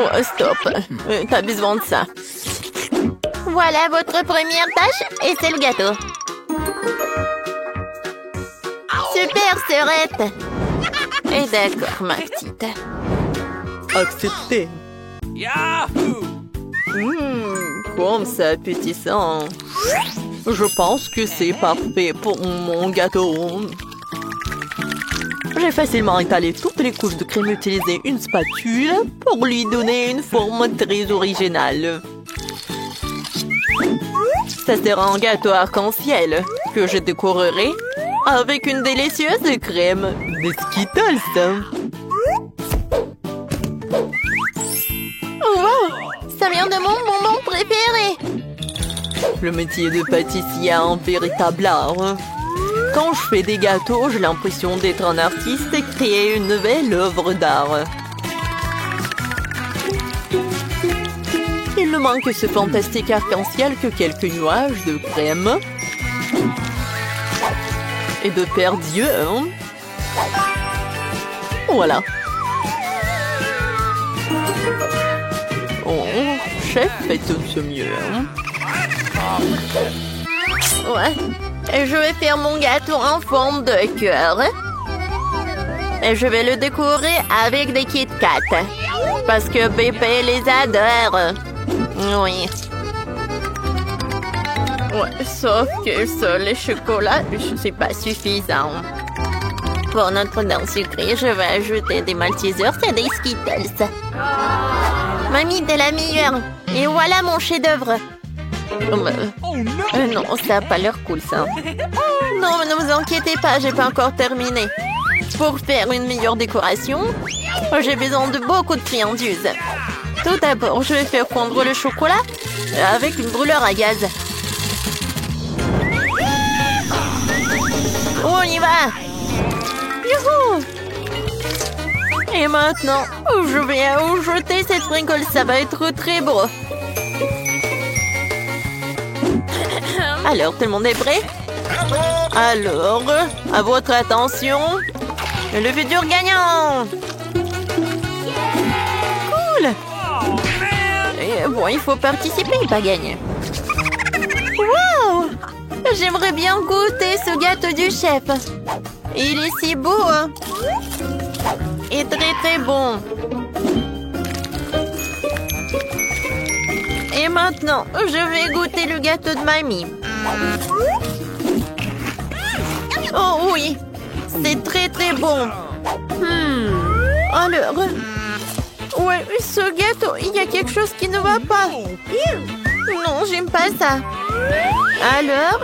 Oh, stop. T'as besoin de ça. Voilà votre première tâche et c'est le gâteau. Super, sœurette. Et d'accord, ma petite. Accepté. Comme c'est appétissant. Je pense que c'est parfait pour mon gâteau. J'ai facilement étalé toutes les couches de crème et utilisé une spatule pour lui donner une forme très originale. Ça sera un gâteau arc-en-ciel que je décorerai avec une délicieuse crème de Skittles. Oh, wow! Ça vient de mon bonbon préféré. Le métier de pâtissier est un véritable art. Quand je fais des gâteaux, j'ai l'impression d'être un artiste et créer une nouvelle œuvre d'art. Il ne manque que ce fantastique arc-en-ciel que quelques nuages de crème et de paire d'yeux. Voilà. Oh, chef, fait tout ce mieux. Ouais. Et je vais faire mon gâteau en forme de cœur. Et je vais le décorer avec des Kit Kat. Parce que bébé les adore. Oui. Ouais, sauf que ça, les chocolats, c'est pas suffisant. Pour notre dent sucrée, je vais ajouter des Maltesers et des Skittles. Mamie, t'es la meilleure. Et voilà mon chef-d'œuvre. Non, ça n'a pas l'air cool, ça. Non, mais ne vous inquiétez pas, j'ai pas encore terminé. Pour faire une meilleure décoration, j'ai besoin de beaucoup de friandises. Tout d'abord, je vais faire fondre le chocolat avec une brûleur à gaz. On y va! Youhou! Et maintenant, je vais jeter cette sprinkle, ça va être très beau. Alors, tout le monde est prêt? Alors, à votre attention, le futur gagnant! Cool! Et bon, il faut participer, pas gagner. Wow! J'aimerais bien goûter ce gâteau du chef. Il est si beau. Et très très bon. Et maintenant, je vais goûter le gâteau de mamie. Oh oui, c'est très très bon. Alors, ouais, ce gâteau, il y a quelque chose qui ne va pas. Non, j'aime pas ça. Alors,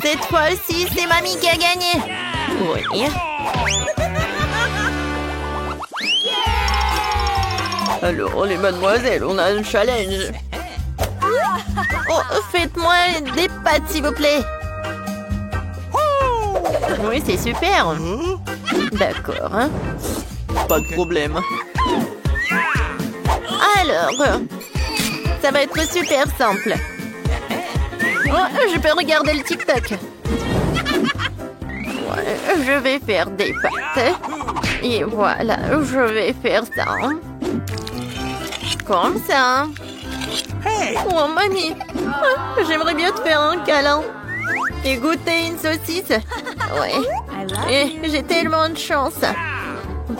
cette fois-ci, c'est mamie qui a gagné. Oui. Alors, les mademoiselles, on a un challenge. Oh, faites-moi des pâtes, s'il vous plaît. Oui, c'est super. D'accord. Hein. Pas de problème. Alors, ça va être super simple. Oh, je peux regarder le TikTok. Ouais, je vais faire des pâtes. Et voilà, je vais faire ça. Comme ça. Oh, mamie. J'aimerais bien te faire un câlin. Et goûter une saucisse. Ouais. Et j'ai tellement de chance.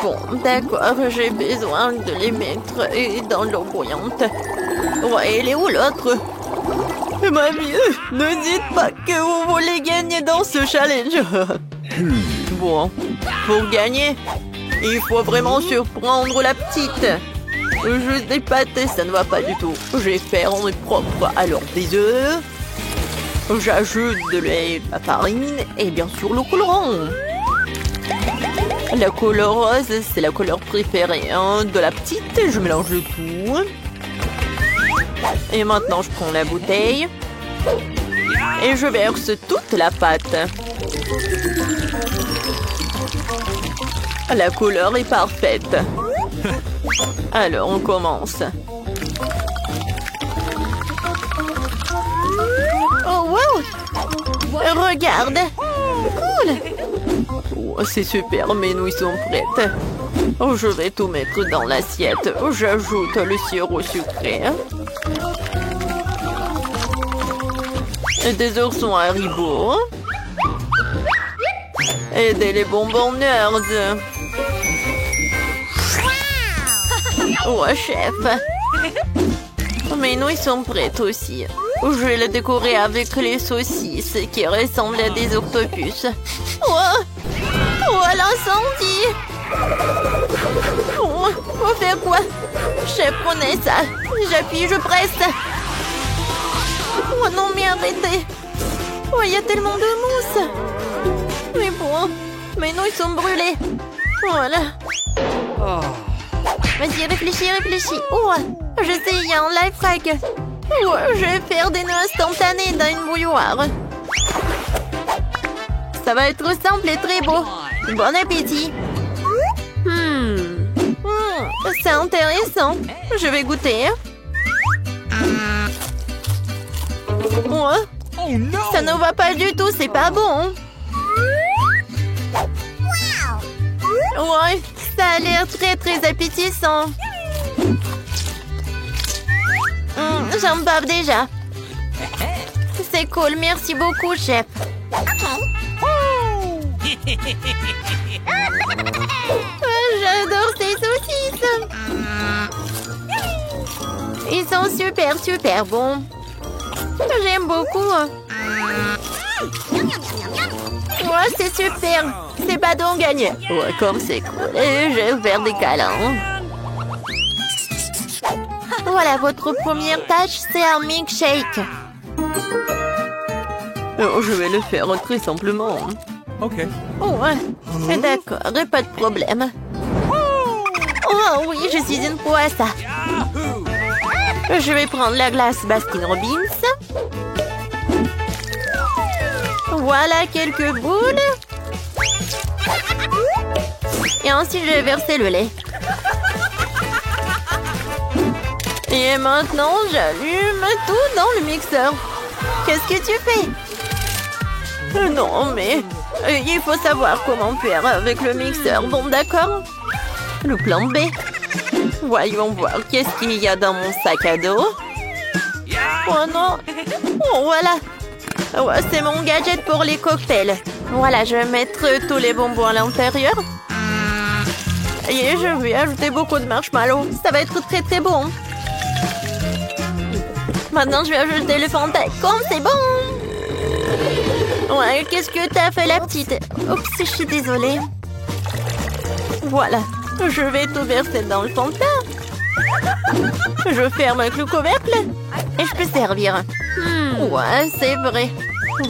Bon, d'accord, j'ai besoin de les mettre dans l'eau bouillante. Ouais, elle est où l'autre? Mamie, ne dites pas que vous voulez gagner dans ce challenge. Bon, pour gagner, il faut vraiment surprendre la petite. Juste des pâtes, ça ne va pas du tout. Je vais faire en propre. Alors, des œufs. J'ajoute de lait, la farine et bien sûr le colorant. La couleur rose, c'est la couleur préférée de la petite. Je mélange le tout. Et maintenant, je prends la bouteille. Et je verse toute la pâte. La couleur est parfaite. Alors, on commence. Oh, wow! Regarde! Cool! Oh, c'est super, mes nouilles sont prêtes. Oh, je vais tout mettre dans l'assiette. J'ajoute le sirop sucré. Et des oursons Haribo. Et des bonbons Nerds. Oh, chef. Mes nouilles sont prêtes aussi. Je vais les décorer avec les saucisses qui ressemblent à des octopus. Oh, l'incendie! Oh, faut faire quoi? Chef, prenez ça. J'appuie, je presse. Oh non, mais arrêtez. Oh, il y a tellement de mousse. Mais bon, mes nouilles sont brûlées. Voilà. Vas-y, réfléchis. Oh, je sais, il y a un life hack. Oh, je vais faire des nœuds instantanés dans une bouilloire. Ça va être simple et très beau. Bon appétit. C'est intéressant. Je vais goûter. Oh, ça ne va pas du tout, c'est pas bon. Ouais, ça a l'air très très appétissant. J'en bave déjà. C'est cool, merci beaucoup, chef. J'adore ces saucisses. Ils sont super bons. J'aime beaucoup. Ouais, c'est super. C'est pas donc gagné. Ouais, comme c'est cool. Et je vais faire des câlins. Voilà, votre première tâche, c'est un milkshake. Oh, je vais le faire très simplement. Ok. Oh, ouais. D'accord, pas de problème. Oh oui, je suis une pro à ça. Je vais prendre la glace Baskin Robbins. Voilà quelques boules. Et ensuite, je vais verser le lait. Et maintenant, j'allume tout dans le mixeur. Qu'est-ce que tu fais? Non, mais il faut savoir comment faire avec le mixeur. Bon, d'accord. Le plan B. Voyons voir qu'est-ce qu'il y a dans mon sac à dos. Oh non. Oh, voilà. Ouais, c'est mon gadget pour les cocktails. Voilà, je vais mettre tous les bonbons à l'intérieur. Et je vais ajouter beaucoup de marshmallows. Ça va être très très bon. Maintenant, je vais ajouter le Fanta. Comme c'est bon. Ouais, qu'est-ce que t'as fait, la petite? Oups, je suis désolée. Voilà. Je vais tout verser dans le Fanta. Je ferme avec le couvercle. Et je peux servir. Ouais, c'est vrai.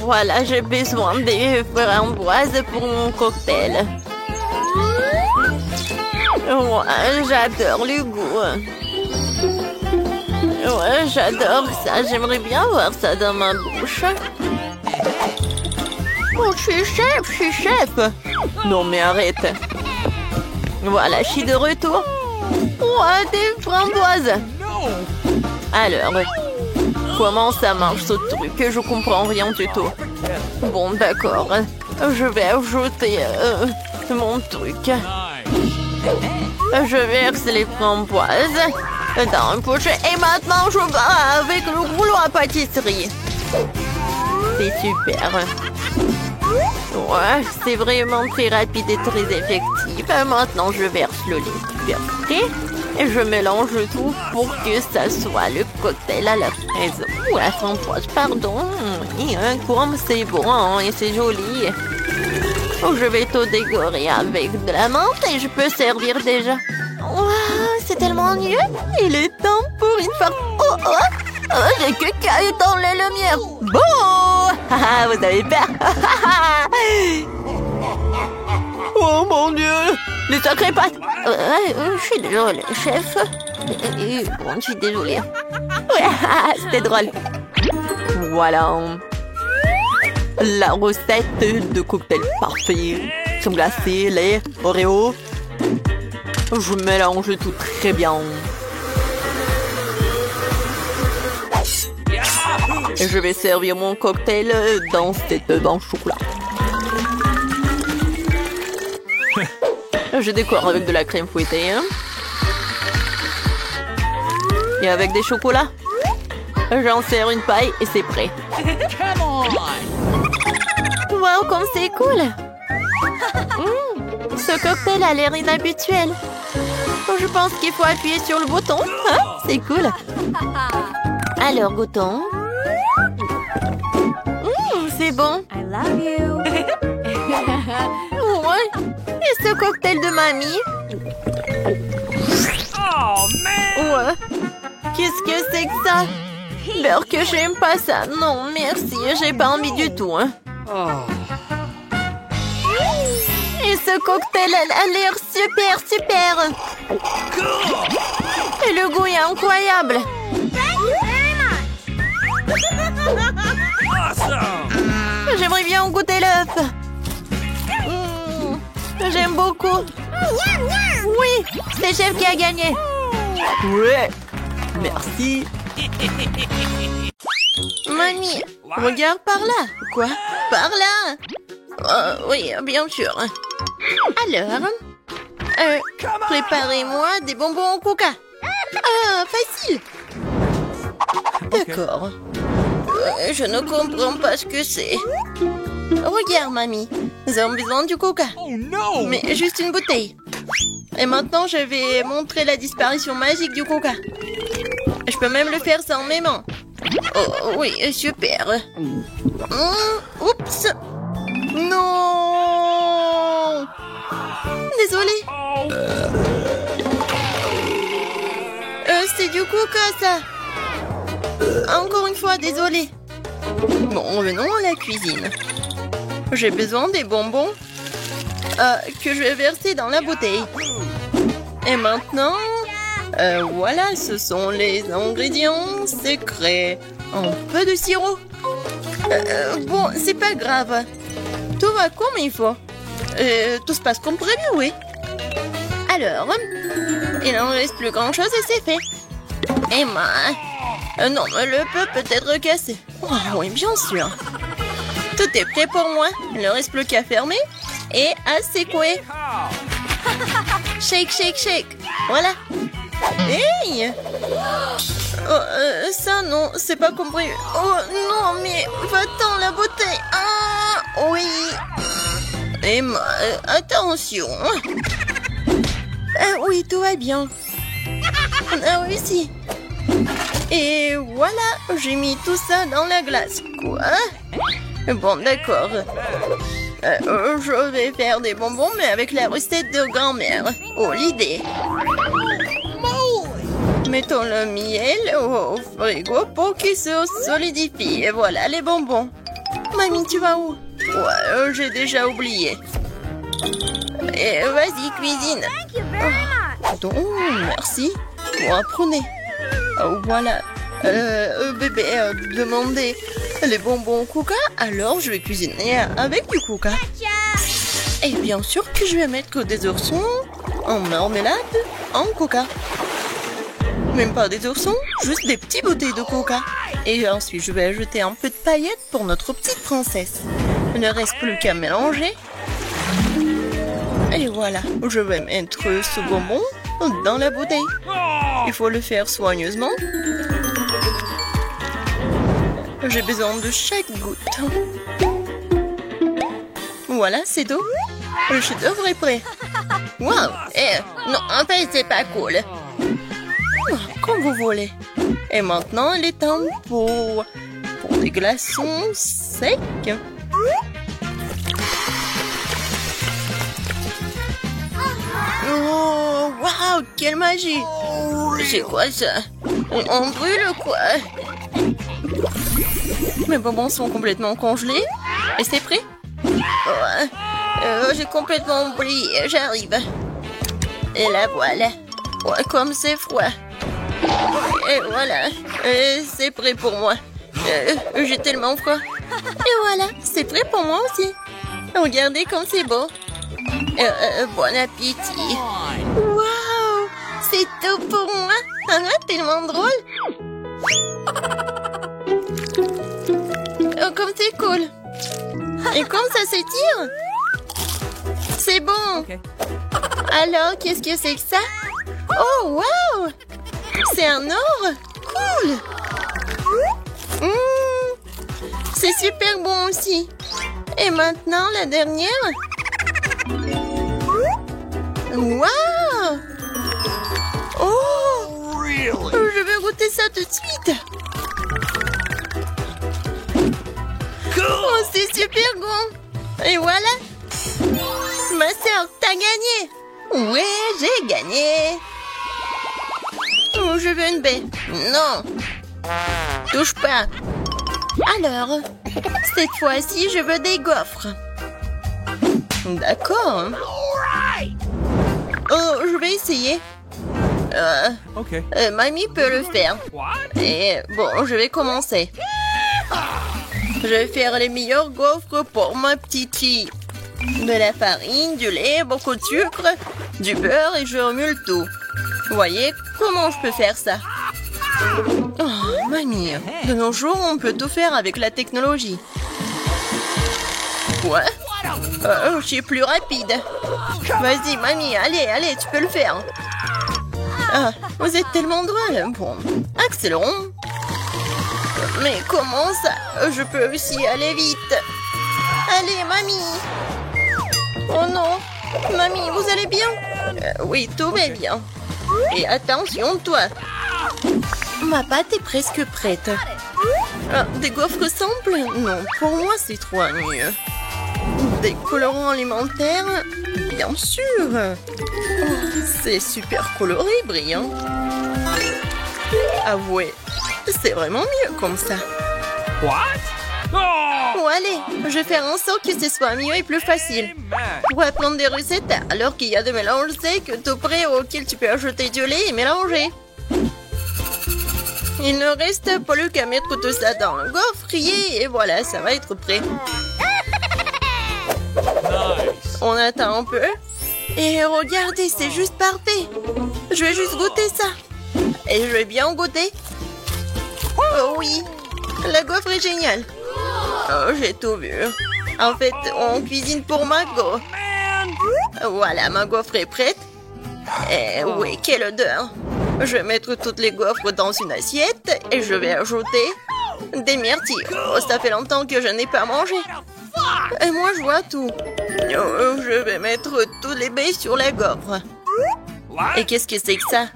Voilà, j'ai besoin des framboises pour mon cocktail. Ouais, j'adore le goût. Ouais, j'adore ça. J'aimerais bien voir ça dans ma bouche. Oh, je suis chef. Non, mais arrête. Voilà, je suis de retour. Ouais, des framboises. Alors, comment ça marche ce truc? Je comprends rien du tout. Bon, d'accord. Je vais ajouter mon truc. Je verse les framboises dans un pochet. Et maintenant, je bats avec le rouleau à pâtisserie. C'est super. Ouais, c'est vraiment très rapide et très effectif. Maintenant, je verse le lait versé et je mélange tout pour que ça soit le cocktail à la fraise ou à la framboise, pardon. Et, comme c'est bon et c'est joli. Je vais tout décorer avec de la menthe et je peux servir déjà. Wow, c'est tellement mieux. Il est temps pour une farce. Oh, j'ai que caillé dans les lumières. Bon, vous avez peur. Oh mon Dieu, les sacrées pattes. Je suis désolée, chef. Bon, je suis désolée. Ouais, c'était drôle. Voilà. La recette de cocktail parfait. Crème glacée, lait, Oreo. Je mélange tout très bien. Et je vais servir mon cocktail dans cette banque chocolat. Je décore avec de la crème fouettée. Hein. Et avec des chocolats. J'en sers une paille et c'est prêt. Wow, comme c'est cool! Ce cocktail a l'air inhabituel. Je pense qu'il faut appuyer sur le bouton. Hein? C'est cool. Alors, goûtons. C'est bon. I love you. Ouais. Et ce cocktail de mamie? Oh, man! Ouais. Qu'est-ce que c'est que ça? Beurre que j'aime pas ça. Non, merci. J'ai pas envie du tout. Hein. Et ce cocktail a l'air super. Et le goût est incroyable. J'aimerais bien goûter l'œuf. J'aime beaucoup. Oui, c'est chef qui a gagné. Ouais. Merci. Mamie, regarde par là. Quoi? Par là? Oui, bien sûr. Alors, préparez-moi des bonbons au coca. Ah, facile. D'accord. Je ne comprends pas ce que c'est. Regarde, mamie. Nous avons besoin du coca. Oh non! Mais juste une bouteille. Et maintenant, je vais montrer la disparition magique du coca. Je peux même le faire sans mes mains. Oh, oui, super. Oups. Non. Désolée. C'est du coca, ça. Encore une fois, désolée. Bon, revenons à la cuisine. J'ai besoin des bonbons que je vais verser dans la bouteille. Et maintenant, voilà, ce sont les ingrédients secrets. Un peu de sirop. Bon, c'est pas grave. Tout va comme il faut. Tout se passe comme prévu, oui. Alors, il n'en reste plus grand-chose et c'est fait. Emma. Non, le peut être cassé. Oh, oui, bien sûr. Tout est prêt pour moi. Il ne reste plus qu'à fermer et à secouer. Shake, shake, shake. Voilà. Hey! Ça, non, c'est pas compris. Oh, non, mais va-t'en, la bouteille. Ah, oui. Emma, attention. Oui, tout va bien. On a réussi. Et voilà, j'ai mis tout ça dans la glace. Quoi? Bon, d'accord. Je vais faire des bonbons, mais avec la recette de grand-mère. Oh, l'idée. Mettons le miel au frigo pour qu'il se solidifie. Et voilà les bonbons. Mamie, tu vas où? Ouais, j'ai déjà oublié. Et vas-y, cuisine. Donc, merci. Bon, apprenez. Oh, voilà. Bébé demandez les bonbons au coca, alors je vais cuisiner avec du coca. Et bien sûr que je vais mettre des oursons en marmelade en coca. Même pas des oursons, juste des petites bouteilles de coca. Et ensuite, je vais ajouter un peu de paillettes pour notre petite princesse. Il ne reste plus qu'à mélanger. Et voilà, je vais mettre ce bonbon dans la bouteille. Il faut le faire soigneusement. J'ai besoin de chaque goutte. Voilà, c'est tout. Le chef-d'œuvre est prêt. Wow! Non, en fait, c'est pas cool. Comme vous voulez. Et maintenant, il est temps pour des glaçons secs. Oh, wow, quelle magie! C'est quoi ça? On brûle quoi? Mes bonbons sont complètement congelés. Et c'est prêt? J'ai complètement oublié, j'arrive. Et la voilà. Ouais, comme c'est froid. Et voilà, c'est prêt pour moi. J'ai tellement froid. Et voilà, c'est prêt pour moi aussi. Regardez comme c'est beau. Bon appétit. Waouh, c'est tout pour moi. Tellement drôle. Comme c'est cool. Et comme ça s'étire. C'est bon. Alors, qu'est-ce que c'est que ça? Oh, wow! C'est un or? Cool! C'est super bon aussi. Et maintenant, la dernière? Wow! Oh! Je vais goûter ça tout de suite. Oh, c'est super bon. Et voilà. Ma sœur, t'as gagné. Ouais, j'ai gagné. Oh, je veux une baie. Non. Touche pas. Alors, cette fois-ci, je veux des gaufres. D'accord. Oh, je vais essayer. Mamie peut le faire. Et bon, je vais commencer. Je vais faire les meilleurs gaufres pour ma petite fille. De la farine, du lait, beaucoup de sucre, du beurre et je remue le tout. Vous voyez comment je peux faire ça? Oh, mamie, de nos jours, on peut tout faire avec la technologie. Quoi? Je suis plus rapide. Vas-y, mamie, allez, tu peux le faire. Ah, vous êtes tellement drôle. Bon, accélérons. Mais comment ça? Je peux aussi aller vite. Allez, mamie. Oh non. Mamie, vous allez bien? Oui, tout va bien. Et attention, toi. Ma pâte est presque prête. Ah, des gaufres simples? Non, pour moi, c'est trop mieux. Des colorants alimentaires? Bien sûr. Oh, c'est super coloré, brillant. Avouez, c'est vraiment mieux comme ça. What? Oh, allez, je vais faire en sorte que ce soit mieux et plus facile. Pour apprendre des recettes, alors qu'il y a des mélanges secs tout prêts auxquels tu peux ajouter du lait et mélanger. Il ne reste plus qu'à mettre tout ça dans le gaufrier et voilà, ça va être prêt. Nice. On attend un peu. Et regardez, c'est juste parfait. Je vais juste goûter ça. Et je vais bien goûter. Oh oui, la gaufre est géniale. Oh, j'ai tout vu. En fait, on cuisine pour ma gaufre. Voilà, ma gaufre est prête. Et oui, quelle odeur. Je vais mettre toutes les gaufres dans une assiette et je vais ajouter des myrtilles. Oh, ça fait longtemps que je n'ai pas mangé. Et moi, je vois tout. Oh, je vais mettre tous les baies sur la gaufre. Et qu'est-ce que c'est que ça?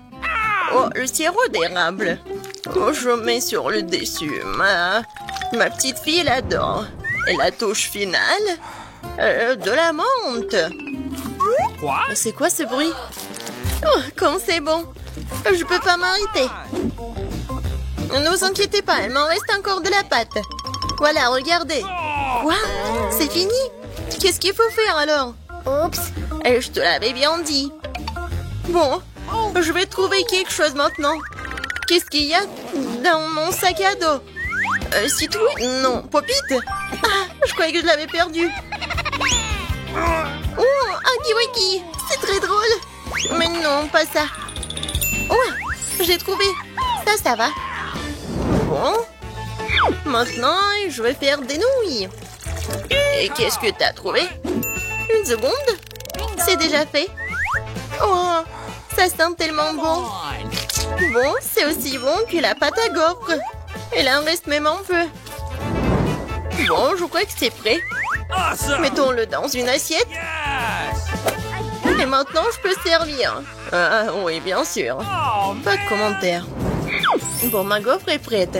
Oh, le sirop d'érable. Oh, je mets sur le dessus. Ma petite fille l'adore. Et la touche finale, de la menthe. C'est quoi ce bruit? Oh, comme c'est bon. Je peux pas m'arrêter. Ne vous inquiétez pas, il m'en reste encore de la pâte. Voilà, regardez. Quoi? C'est fini? Qu'est-ce qu'il faut faire alors? Oups, je te l'avais bien dit. Bon, je vais trouver quelque chose maintenant. Qu'est-ce qu'il y a dans mon sac à dos? Citrouille? Non, Popite? Ah, je croyais que je l'avais perdu. Oh, un kiwiki! C'est très drôle. Mais non, pas ça. Oh, j'ai trouvé. Ça va. Bon. Maintenant, je vais faire des nouilles. Et qu'est-ce que t'as trouvé? Une seconde. C'est déjà fait. Oh, ça sent tellement bon. Bon, c'est aussi bon que la pâte à gaufres. Il en reste même un peu. Bon, je crois que c'est prêt. Mettons-le dans une assiette. Et maintenant, je peux servir. Ah, oui, bien sûr. Pas de commentaires. Bon, ma gaufre est prête.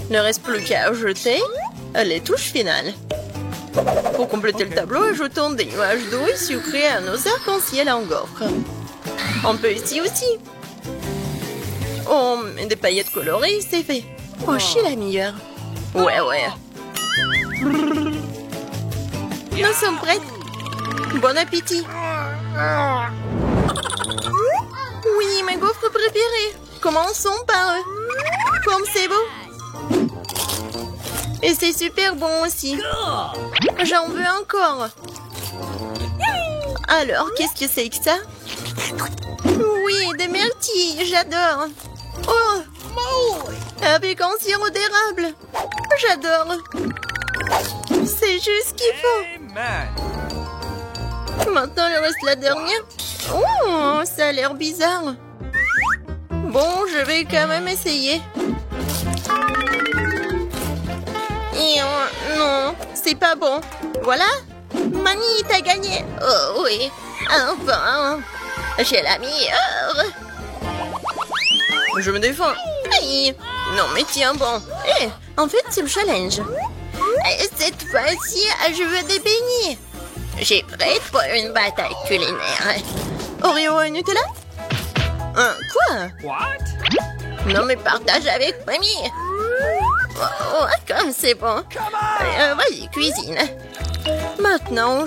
Il ne reste plus qu'à ajouter les touches finales. Pour compléter le tableau, ajoutons des nuages d'eau sucrés à nos arcs-en-ciel en gaufre. On peut ici aussi. Oh, des paillettes colorées, c'est fait. Oh, je suis la meilleure. Ouais. Nous sommes prêtes. Bon appétit. Oui, ma gaufre préférée. Commençons par eux. Comme c'est beau. Et c'est super bon aussi. J'en veux encore. Alors, qu'est-ce que c'est que ça? Oui, des myrtilles, j'adore. Oh, avec un sirop d'érable. J'adore. C'est juste ce qu'il faut. Maintenant, il reste la dernière. Oh, ça a l'air bizarre. Bon, je vais quand même essayer. Et non, c'est pas bon. Voilà. Mamie, t'as gagné. Oh oui, enfin. J'ai la meilleure. Je me défends. Aïe. Non, mais tiens bon. En fait, c'est le challenge. Cette fois-ci, je veux des beignets. J'ai prête pour une bataille culinaire. Oreo et Nutella? Quoi? What? Non, mais partage avec mamie. Oh, comme c'est bon. Vas-y, cuisine. Maintenant,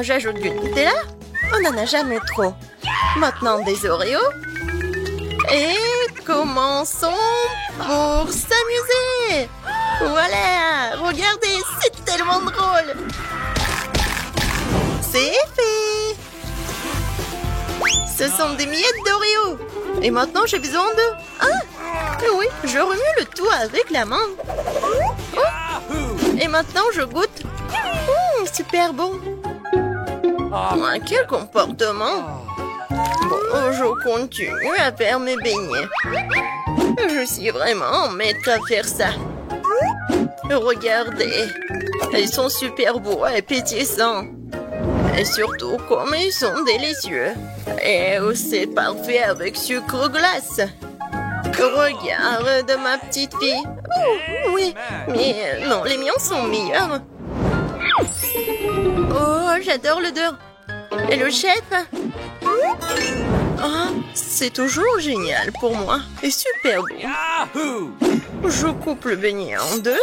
j'ajoute du Nutella. On n'en a jamais trop. Maintenant, des Oreos. Et commençons pour s'amuser. Voilà, regardez, c'est tellement drôle. C'est fait. Ce sont des miettes d'Oreo. Et maintenant, j'ai besoin de... oui, je remue le tout avec la main. Oh. Et maintenant, je goûte. Super bon. Quel comportement. Bon, je continue à faire mes beignets. Je suis vraiment maître à faire ça. Regardez. Ils sont super beaux et pétissants. Et surtout, comme ils sont délicieux. Et c'est parfait avec sucre glace. Regarde ma petite fille. Oh, oui, mais non, les miens sont meilleurs. Oh, j'adore l'odeur. Et le chef? C'est toujours génial pour moi. Et super bon. Yahoo! Je coupe le beignet en deux.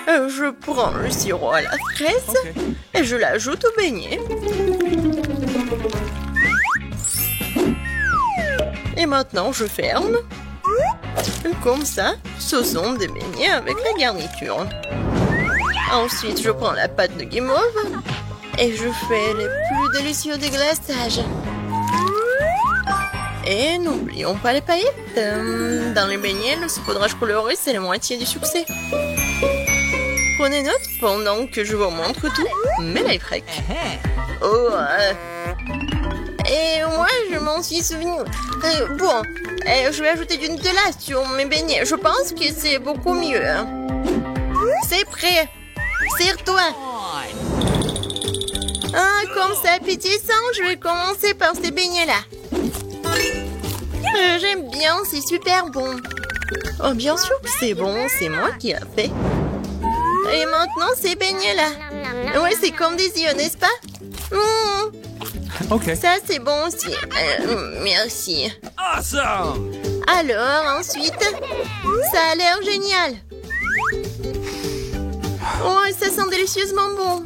Je prends le sirop à la fraise et je l'ajoute au beignet. Et maintenant, je ferme. Comme ça, ce sont des beignets avec la garniture. Ensuite, je prends la pâte de guimauve et je fais les plus délicieux déglaçages. Et n'oublions pas les paillettes. Dans les beignets, le saupoudrage coloré, c'est la moitié du succès. Prenez note pendant que je vous montre tout. Mais lifehack. Et moi, je m'en suis souvenu. Bon, je vais ajouter du Nutella sur mes beignets. Je pense que c'est beaucoup mieux. C'est prêt. Serre-toi. Comme c'est appétissant, je vais commencer par ces beignets-là. J'aime bien, c'est super bon. Oh, bien sûr que c'est bon, c'est moi qui ai fait. Et maintenant, ces beignets-là. Ouais, c'est comme des yeux, n'est-ce pas? Ok. Ça, c'est bon aussi. Merci. Awesome! Alors, ensuite, ça a l'air génial. Oh, ça sent délicieusement bon.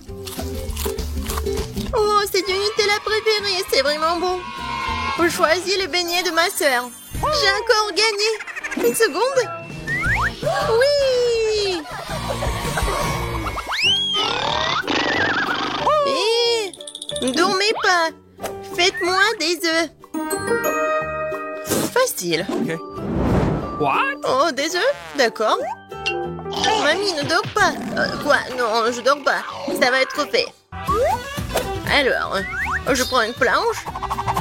Oh, c'est du Nutella préféré, c'est vraiment bon. Je choisis le beignet de ma sœur. J'ai encore gagné. Une seconde. Oui. Dormez pas. Faites-moi des œufs. Facile. Ok. What? Oh, des œufs? D'accord. Mamie, ne dors pas. Quoi? Non, je dors pas. Ça va être fait. Alors, je prends une planche,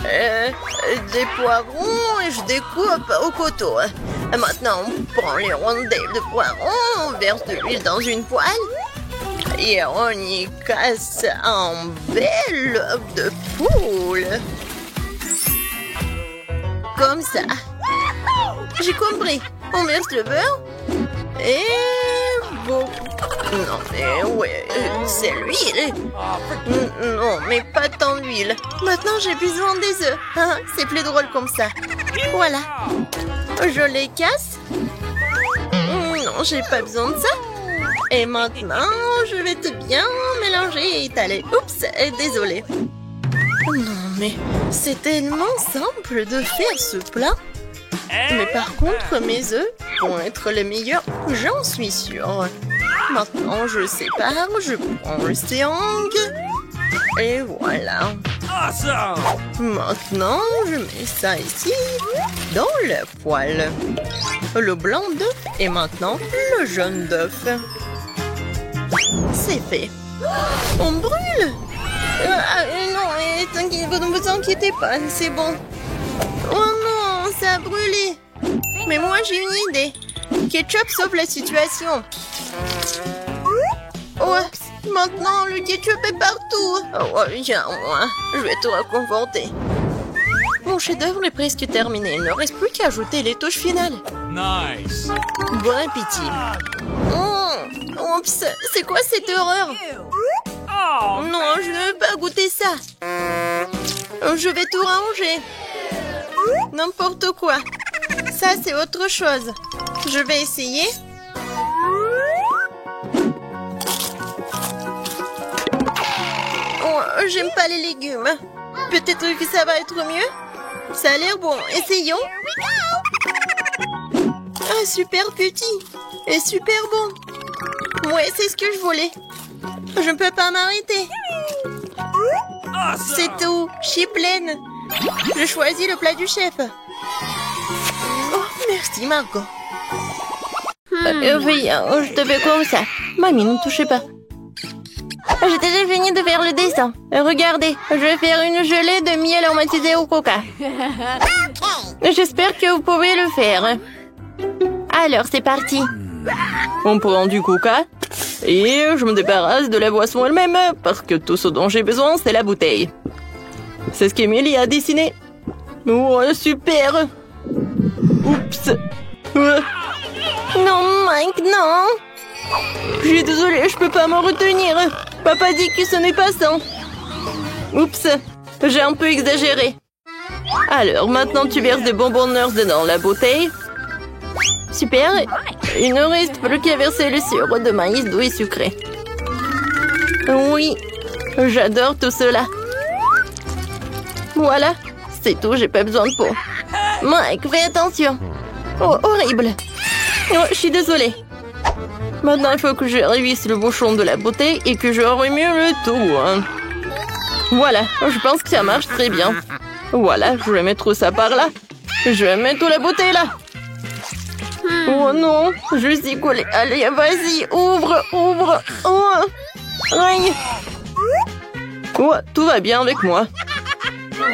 des poivrons et je découpe au couteau. Maintenant, on prend les rondelles de poivrons, on verse de l'huile dans une poêle et on y casse un bel œuf de poule. Comme ça. J'ai compris. On verse le beurre et bon. Non, mais ouais, c'est l'huile. Non, mais pas tant d'huile. Maintenant, j'ai besoin des œufs. C'est plus drôle comme ça. Voilà. Je les casse. Non, j'ai pas besoin de ça. Et maintenant, je vais tout bien mélanger et étaler. Oups, désolée. Non, mais c'est tellement simple de faire ce plat. Mais par contre, mes œufs vont être les meilleurs, j'en suis sûre. Maintenant, je sépare, je prends le triangle. Et voilà. Awesome! Maintenant, je mets ça ici, dans le poêle. Le blanc d'œuf et maintenant le jaune d'œuf. C'est fait. On brûle! Non, ne vous inquiétez pas, c'est bon. Oh non, ça a brûlé. Mais moi, j'ai une idée. Ketchup sauve la situation. Ouais, maintenant, le ketchup est partout. Oh, viens, moi. Je vais tout réconforter. Mon chef-d'œuvre est presque terminé. Il ne reste plus qu'à ajouter les touches finales. Nice. Bon appétit. Oups, c'est quoi cette horreur? Oh, Non, je ne veux pas goûter ça. Je vais tout ranger. N'importe quoi. Ça, c'est autre chose. Je vais essayer. Oh, j'aime pas les légumes. Peut-être que ça va être mieux. Ça a l'air bon. Essayons. Ah, super petit. Et super bon. Ouais, c'est ce que je voulais. Je ne peux pas m'arrêter. awesome. C'est tout. Je suis pleine. Je choisis le plat du chef. Oh, merci, Margot. Viens, je te fais comme ça. Mamie, ne touchez pas. J'ai déjà fini de faire le dessin. Regardez, je vais faire une gelée de miel aromatisé au coca. J'espère que vous pouvez le faire. Alors, c'est parti. On prend du coca et je me débarrasse de la boisson elle-même parce que tout ce dont j'ai besoin, c'est la bouteille. C'est ce qu'Emily a dessiné. Oh, super. Oups. Non, Mike, non. Je suis désolée, je peux pas me retenir. Papa dit que ce n'est pas ça. Oups, j'ai un peu exagéré. Alors, maintenant tu verses des bonbons Nerds dans la bouteille. Super. Il ne reste plus qu'à verser le sirop de maïs doux et sucré. Oui, j'adore tout cela. Voilà, c'est tout, j'ai pas besoin de pot. Mike, fais attention. Oh, horrible. Oh, je suis désolée. Maintenant, il faut que je révisse le bouchon de la bouteille et que je remue le tout. Voilà, je pense que ça marche très bien. Voilà, je vais mettre ça par là. Je vais mettre la bouteille là. Oh non, je suis collée. Allez, vas-y, ouvre, ouvre. Oh, aïe. Oh, tout va bien avec moi.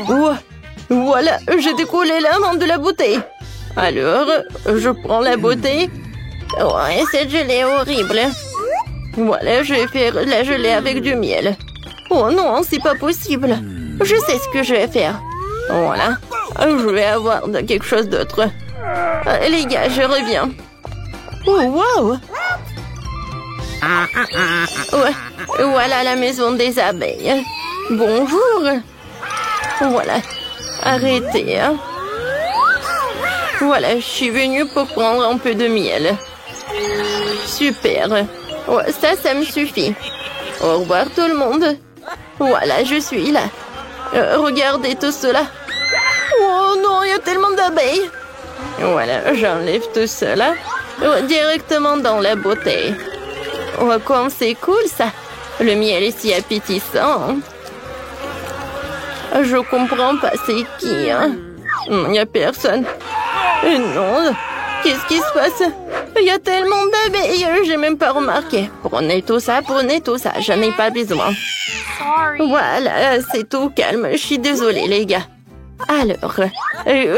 Oh, voilà, j'ai décollé la main de la bouteille. Alors, je prends la bouteille. Ouais, cette gelée est horrible. Voilà, je vais faire la gelée avec du miel. Oh non, c'est pas possible. Je sais ce que je vais faire. Voilà, je vais avoir quelque chose d'autre. Les gars, je reviens. Oh, wow. Ouais, voilà la maison des abeilles. Bonjour. Voilà, arrêtez. Hein. Voilà, je suis venue pour prendre un peu de miel. Super. Ouais, ça me suffit. Au revoir tout le monde. Voilà, je suis là. Regardez tout cela. Oh non, il y a tellement d'abeilles. Voilà, j'enlève tout cela directement dans la bouteille. Oh, comme c'est cool ça. Le miel est si appétissant. Je comprends pas, c'est qui, hein? Il n'y a personne. Non, qu'est-ce qui se passe? Il y a tellement d'abeilles, j'ai même pas remarqué. Prenez tout ça, je n'ai pas besoin. Voilà, c'est tout calme, je suis désolée les gars. Alors,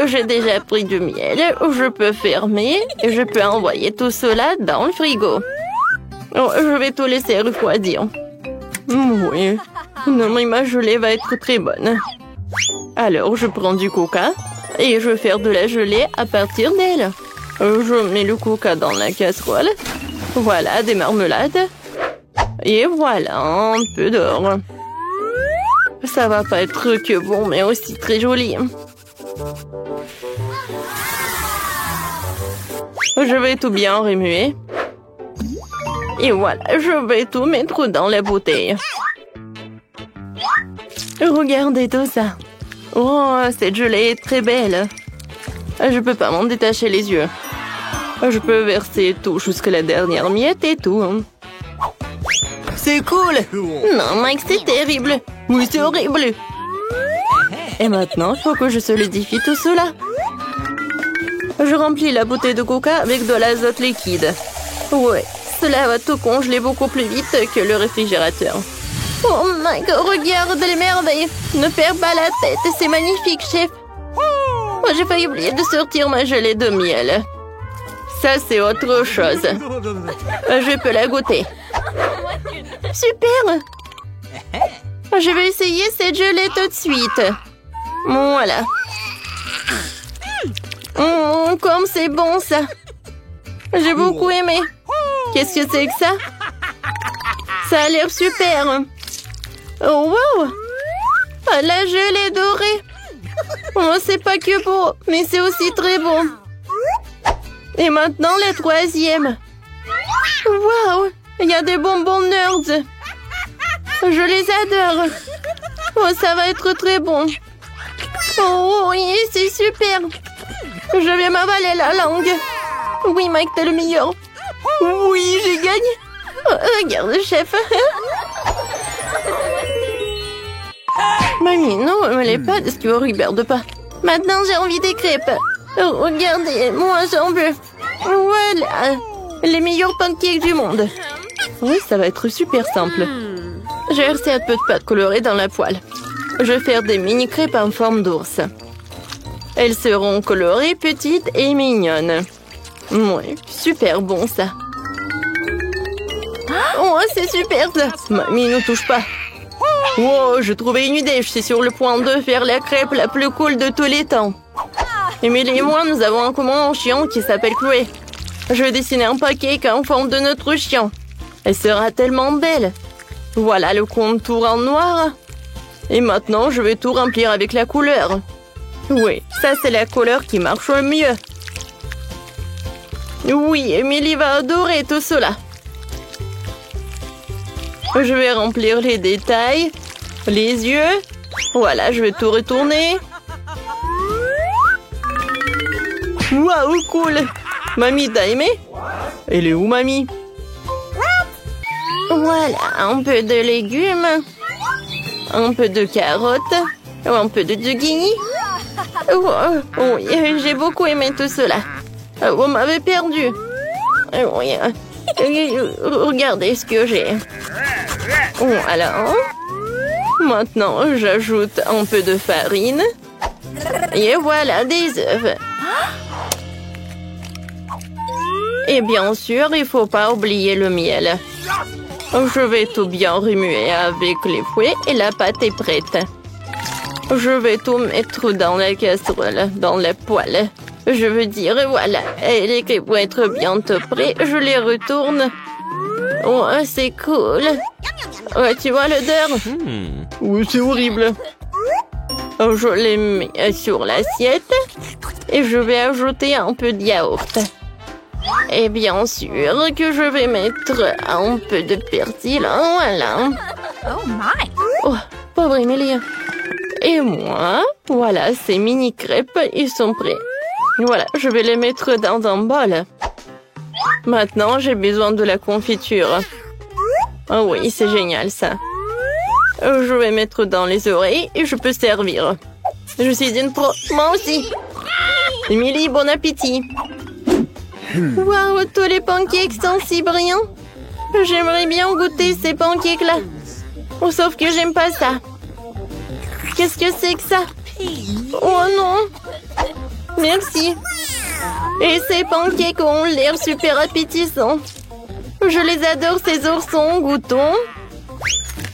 j'ai déjà pris du miel, je peux fermer et je peux envoyer tout cela dans le frigo. Oh, je vais tout laisser refroidir. Oui, non mais ma gelée va être très bonne. Alors, je prends du coca et je vais faire de la gelée à partir d'elle. Je mets le coca dans la casserole. Voilà, des marmelades. Et voilà, un peu d'or. Ça va pas être que bon, mais aussi très joli. Je vais tout bien remuer. Et voilà, je vais tout mettre dans la bouteille. Regardez tout ça. Oh, cette gelée est très belle. Je peux pas m'en détacher les yeux. Je peux verser tout jusqu'à la dernière miette et tout. C'est cool. Non, Mike, c'est terrible. Oui, c'est horrible. Et maintenant, il faut que je solidifie tout cela. Je remplis la bouteille de coca avec de l'azote liquide. Ouais, cela va tout congeler beaucoup plus vite que le réfrigérateur. Oh my God, regarde les merveilles. Ne perds pas la tête, c'est magnifique, chef. Oh, j'ai failli oublier de sortir ma gelée de miel. Ça, c'est autre chose. Je peux la goûter. Super! Je vais essayer cette gelée tout de suite. Voilà. Comme c'est bon, ça. J'ai beaucoup aimé. Qu'est-ce que c'est que ça? Ça a l'air super. Oh, wow! La gelée dorée. Oh, c'est pas que beau, mais c'est aussi très bon. Et maintenant, le troisième. Wow! Il y a des bonbons nerds. Je les adore. Oh, ça va être très bon. Oh, oui, c'est super. Je vais m'avaler la langue. Oui, Mike, t'es le meilleur. Oui, j'ai gagné. Oh, regarde, chef. Mamie, non, ne me l'est pas de ce que vous regarde pas. Maintenant, j'ai envie des crêpes. Oh, regardez, moi, j'en veux. Voilà. Les meilleurs pancakes du monde. Oui, ça va être super simple. J'ai versé un peu de pâte colorée dans la poêle. Je vais faire des mini crêpes en forme d'ours. Elles seront colorées, petites et mignonnes. Oui, super bon ça. Oh, c'est super ça. Mamie, ne touche pas. Wow, j'ai trouvé une idée. Je suis sur le point de faire la crêpe la plus cool de tous les temps. Emily et moi, nous avons en commun un chien qui s'appelle Chloé. Je vais dessiner un pancake en forme de notre chien. Elle sera tellement belle. Voilà le contour en noir. Et maintenant, je vais tout remplir avec la couleur. Oui, ça c'est la couleur qui marche le mieux. Oui, Emily va adorer tout cela. Je vais remplir les détails, les yeux. Voilà, je vais tout retourner. Waouh, cool! Mamie, t'as aimé? Elle est où, mamie? Voilà, un peu de légumes, un peu de carottes, un peu de zucchini. Oui, j'ai beaucoup aimé tout cela. Vous m'avez perdu. Oui, regardez ce que j'ai. Voilà. Maintenant, j'ajoute un peu de farine. Et voilà des œufs. Et bien sûr, il ne faut pas oublier le miel. Je vais tout bien remuer avec les fouets et la pâte est prête. Je vais tout mettre dans la casserole, dans la poêle. Je veux dire, voilà, et les crêpes vont être bientôt prêts. Je les retourne. Oh, c'est cool. Ouais, tu vois l'odeur? Oui, c'est horrible. Je les mets sur l'assiette et je vais ajouter un peu de yaourt. Et bien sûr que je vais mettre un peu de persil. Voilà. Oh my! Oh, pauvre Emily. Et moi, voilà, ces mini crêpes, ils sont prêts. Voilà, je vais les mettre dans un bol. Maintenant, j'ai besoin de la confiture. Oh oui, c'est génial ça. Je vais mettre dans les oreilles et je peux servir. Je suis une pro. Moi aussi. Emily, bon appétit. Waouh, tous les pancakes sont si brillants. J'aimerais bien goûter ces pancakes-là. Oh, sauf que j'aime pas ça. Qu'est-ce que c'est que ça? Oh non. Merci. Et ces pancakes ont l'air super appétissants. Je les adore, ces oursons. Goûtons.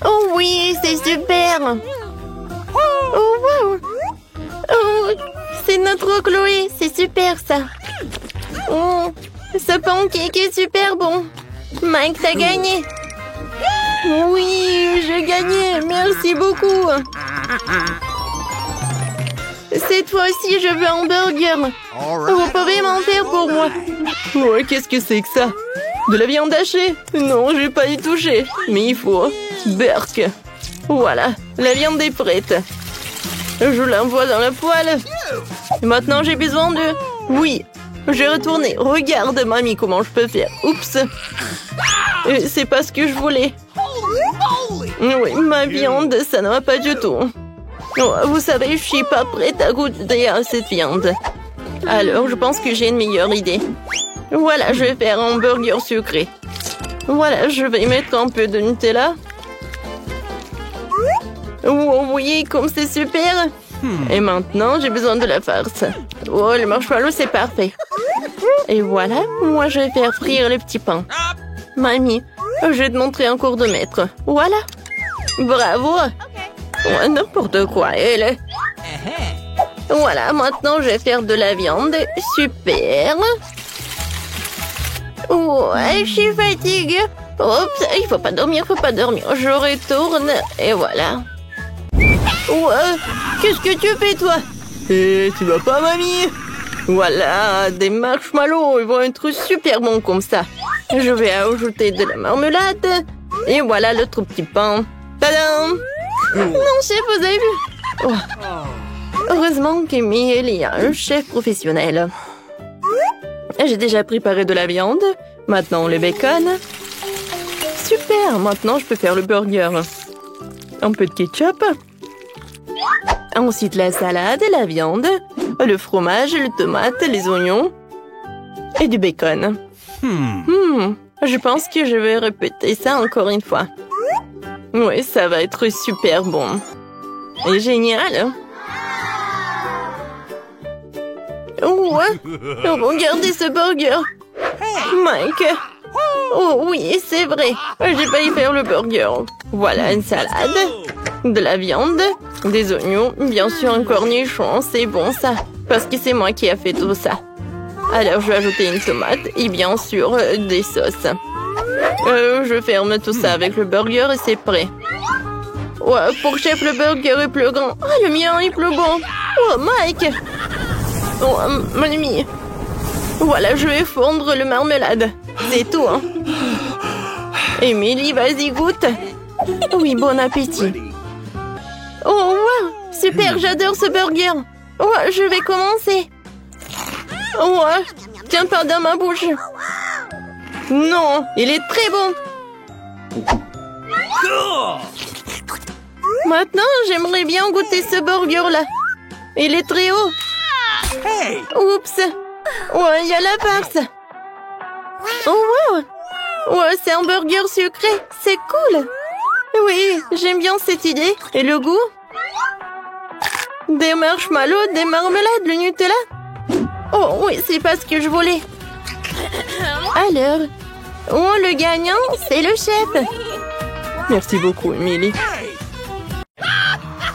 Oh oui, c'est super. Oh wow. Oh, c'est notre Chloé. C'est super ça. Oh, ce pancake est super bon. Mike, t'as gagné. Oui, j'ai gagné. Merci beaucoup. Cette fois-ci, je veux un burger. Vous pouvez m'en faire pour moi. Ouais, qu'est-ce que c'est que ça? De la viande hachée? Non, je vais pas y toucher. Mais il faut. Burk. Voilà, la viande est prête. Je l'envoie dans la poêle. Et maintenant, j'ai besoin de... Oui, j'ai retourné. Regarde, mamie, comment je peux faire. Oups. C'est pas ce que je voulais. Oui, ma viande, ça ne va pas du tout. Oh, vous savez, je suis pas prête à goûter à cette viande. Alors, je pense que j'ai une meilleure idée. Voilà, je vais faire un burger sucré. Voilà, je vais mettre un peu de Nutella. Oh, oui, comme c'est super. Et maintenant, j'ai besoin de la farce. Oh, le marshmallow, c'est parfait. Et voilà, moi, je vais faire frire le petit pain. Mamie, je vais te montrer un cours de maître. Voilà. Bravo. Oh, n'importe quoi, elle. Voilà, maintenant, je vais faire de la viande. Super. Ouais, je suis fatiguée. Oups, il faut pas dormir, faut pas dormir. Je retourne et voilà. Ouais, qu'est-ce que tu fais, toi? Et tu vas pas, mamie? Voilà, des marshmallows, ils vont être super bons comme ça. Je vais ajouter de la marmelade. Et voilà l'autre petit pain. Tadam! Non, chef, vous avez vu? Oh. Heureusement qu'Emile y a un chef professionnel. J'ai déjà préparé de la viande. Maintenant, le bacon. Super, maintenant je peux faire le burger. Un peu de ketchup. Ensuite, la salade et la viande. Le fromage, le tomate, les oignons. Et du bacon. Je pense que je vais répéter ça encore une fois. Oui, ça va être super bon. Et génial. Ouais, regardez ce burger. Mike. Oh oui, c'est vrai. J'ai failli faire le burger. Voilà une salade, de la viande, des oignons, bien sûr un cornichon. C'est bon ça, parce que c'est moi qui ai fait tout ça. Alors je vais ajouter une tomate et bien sûr des sauces. Je ferme tout ça avec le burger et c'est prêt. Ouais, pour chef, le burger est plus grand. Ah, le mien est plus bon. Oh, Mike. Oh, mon ami. Voilà, je vais fondre le marmelade. C'est tout, hein. Émilie, vas-y, goûte. Oui, bon appétit. Oh, wow. Super, j'adore ce burger. Ouais, je vais commencer. Ouais, tiens pas dans ma bouche. Non, il est très bon. Maintenant, j'aimerais bien goûter ce burger-là. Il est très haut. Oups. Ouais, il y a la farce. Oh, wow. Ouais, c'est un burger sucré. C'est cool. Oui, j'aime bien cette idée. Et le goût? Des marshmallows, des marmelades, le Nutella? Oh, oui, c'est pas ce que je voulais. Alors, oh, le gagnant, c'est le chef. Merci beaucoup, Emily.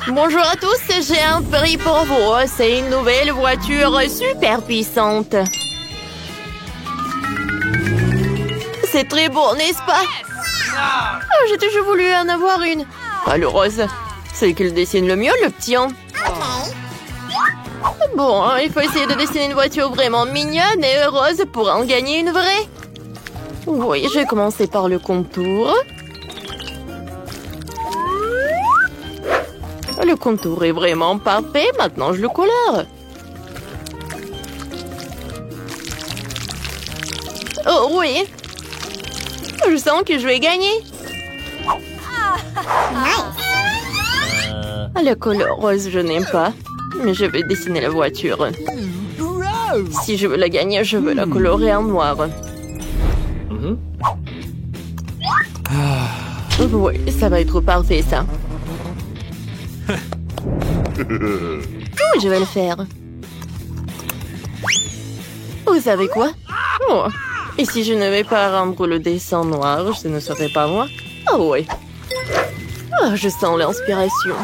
Bonjour à tous, j'ai un prix pour vous. C'est une nouvelle voiture super puissante. C'est très beau, n'est-ce pas? Oh, j'ai toujours voulu en avoir une. Ah, le rose, c'est qu'il dessine le mieux, le petit. Bon, il faut essayer de dessiner une voiture vraiment mignonne et heureuse pour en gagner une vraie. Oui, je vais commencer par le contour. Le contour est vraiment parfait. Maintenant, je le colore. Oh oui. Je sens que je vais gagner. Le couleur rose, je n'aime pas. Mais je vais dessiner la voiture. Si je veux la gagner, je veux la colorer en noir. Oui, ça va être parfait, ça. Oui, je vais le faire. Vous savez quoi? Oh. Et si je ne vais pas rendre le dessin noir, ce ne serait pas moi? Oh oui. Oh, je sens l'inspiration.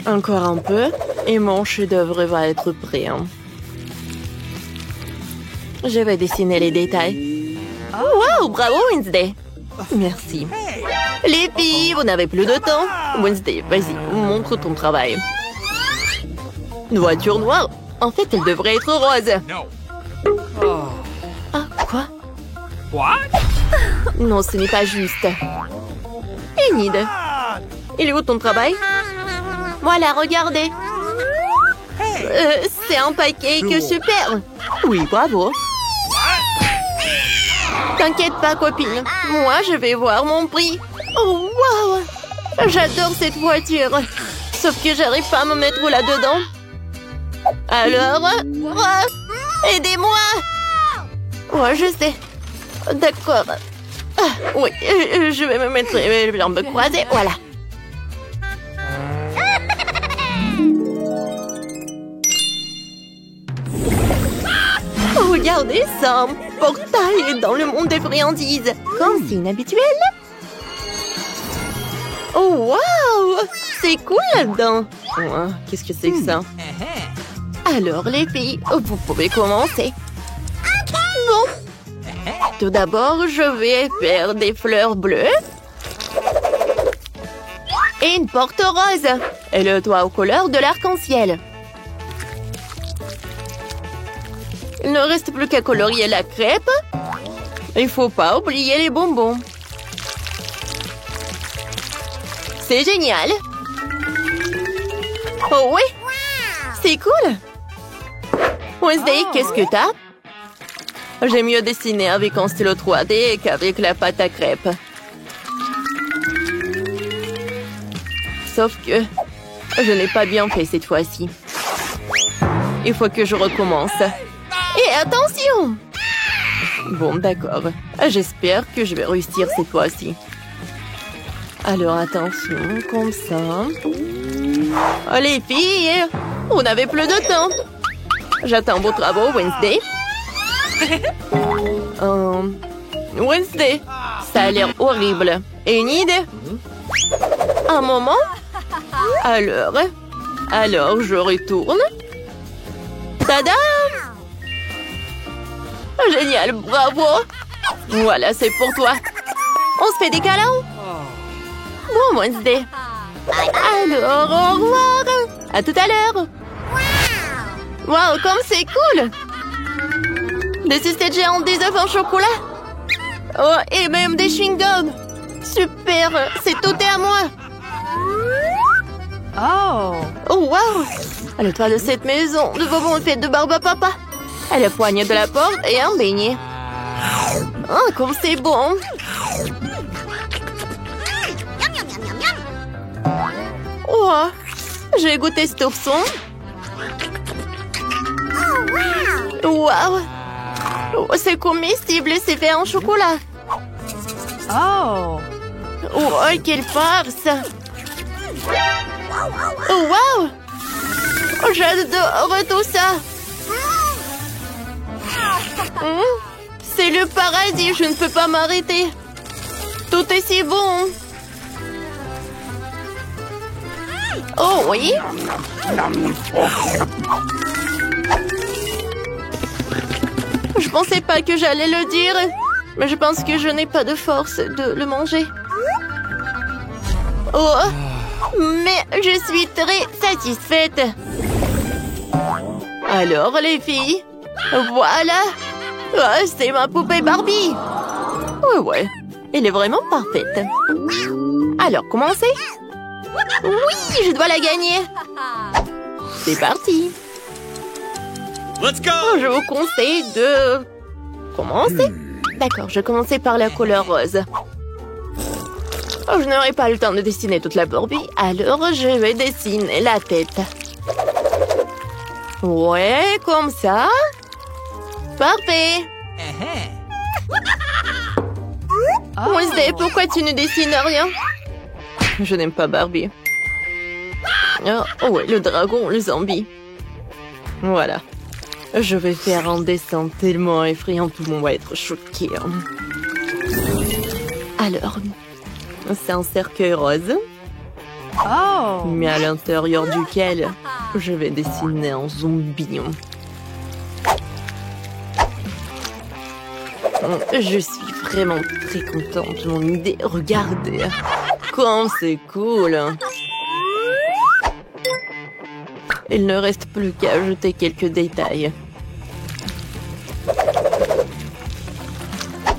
Encore un peu, et mon chef-d'œuvre va être prêt. Je vais dessiner les détails. Oh, wow, bravo Wednesday. Merci. Les filles, vous n'avez plus de temps. Wednesday, vas-y, montre ton travail. Une voiture noire? En fait, elle devrait être rose. Ah, quoi? Non, ce n'est pas juste. Enid, il est où ton travail? Voilà, regardez. C'est un pancake super. Oui, bravo. T'inquiète pas, copine. Moi, je vais voir mon prix. Oh, wow! J'adore cette voiture. Sauf que j'arrive pas à me mettre là-dedans. Alors... aidez-moi! Ouais, je sais. D'accord. Oui, je vais me mettre les jambes croisées, voilà. Regardez ça, portail dans le monde des friandises. Comme c'est inhabituel. Oh, waouh! C'est cool là-dedans. Oh, qu'est-ce que c'est que ça? Alors, les filles, vous pouvez commencer. Bon. Tout d'abord, je vais faire des fleurs bleues. Et une porte rose. Et le toit aux couleurs de l'arc-en-ciel. Il ne reste plus qu'à colorier la crêpe. Il faut pas oublier les bonbons. C'est génial. Oh oui, c'est cool. Wednesday, qu'est-ce que t'as? J'ai mieux dessiné avec un stylo 3D qu'avec la pâte à crêpes. Sauf que je n'ai pas bien fait cette fois-ci. Il faut que je recommence. Et attention! Bon, d'accord. J'espère que je vais réussir cette fois-ci. Alors, attention, comme ça. Oh, les filles, on n'avait plus de temps. J'attends vos travaux, Wednesday. Wednesday, ça a l'air horrible. Et une idée? Un moment? Alors, je retourne. Tadam! Génial, bravo! Voilà, c'est pour toi. On se fait des câlins? Bon, Wednesday. Alors, au revoir. À tout à l'heure. Wow, comme c'est cool. Des sucettes géantes, des œufs en chocolat. Oh, et même des chewing-gums. Super, c'est tout est à moi. Oh, wow. Le toit de cette maison, de bonbons faits de barbe à papa. Et le poignet de la porte et un beignet. Oh, comme c'est bon. Oh, j'ai goûté cet ourson. Wow. Oh, c'est comestible et c'est fait en chocolat. Oh, quelle farce. Oh, wow. Oh, j'adore tout ça. C'est le paradis, je ne peux pas m'arrêter. Tout est si bon. Oh oui. Je pensais pas que j'allais le dire, mais je pense que je n'ai pas de force de le manger. Oh, mais je suis très satisfaite. Alors les filles, voilà. Oh, c'est ma poupée Barbie. Ouais, elle est vraiment parfaite. Alors, commencez. Oui, je dois la gagner. C'est parti. Let's go. Je vous conseille de commencer. D'accord, je vais commencer par la couleur rose. Je n'aurai pas le temps de dessiner toute la Barbie, alors je vais dessiner la tête. Ouais, comme ça. Parfait. Wednesday, pourquoi tu ne dessines rien? Je n'aime pas Barbie. Oh ouais, le dragon, le zombie. Voilà. Je vais faire un dessin tellement effrayant, tout le monde va être choqué. Alors, c'est un cercueil rose. Mais à l'intérieur duquel je vais dessiner un zombie. Je suis vraiment très contente de mon idée. Regardez, comme c'est cool. Il ne reste plus qu'à ajouter quelques détails.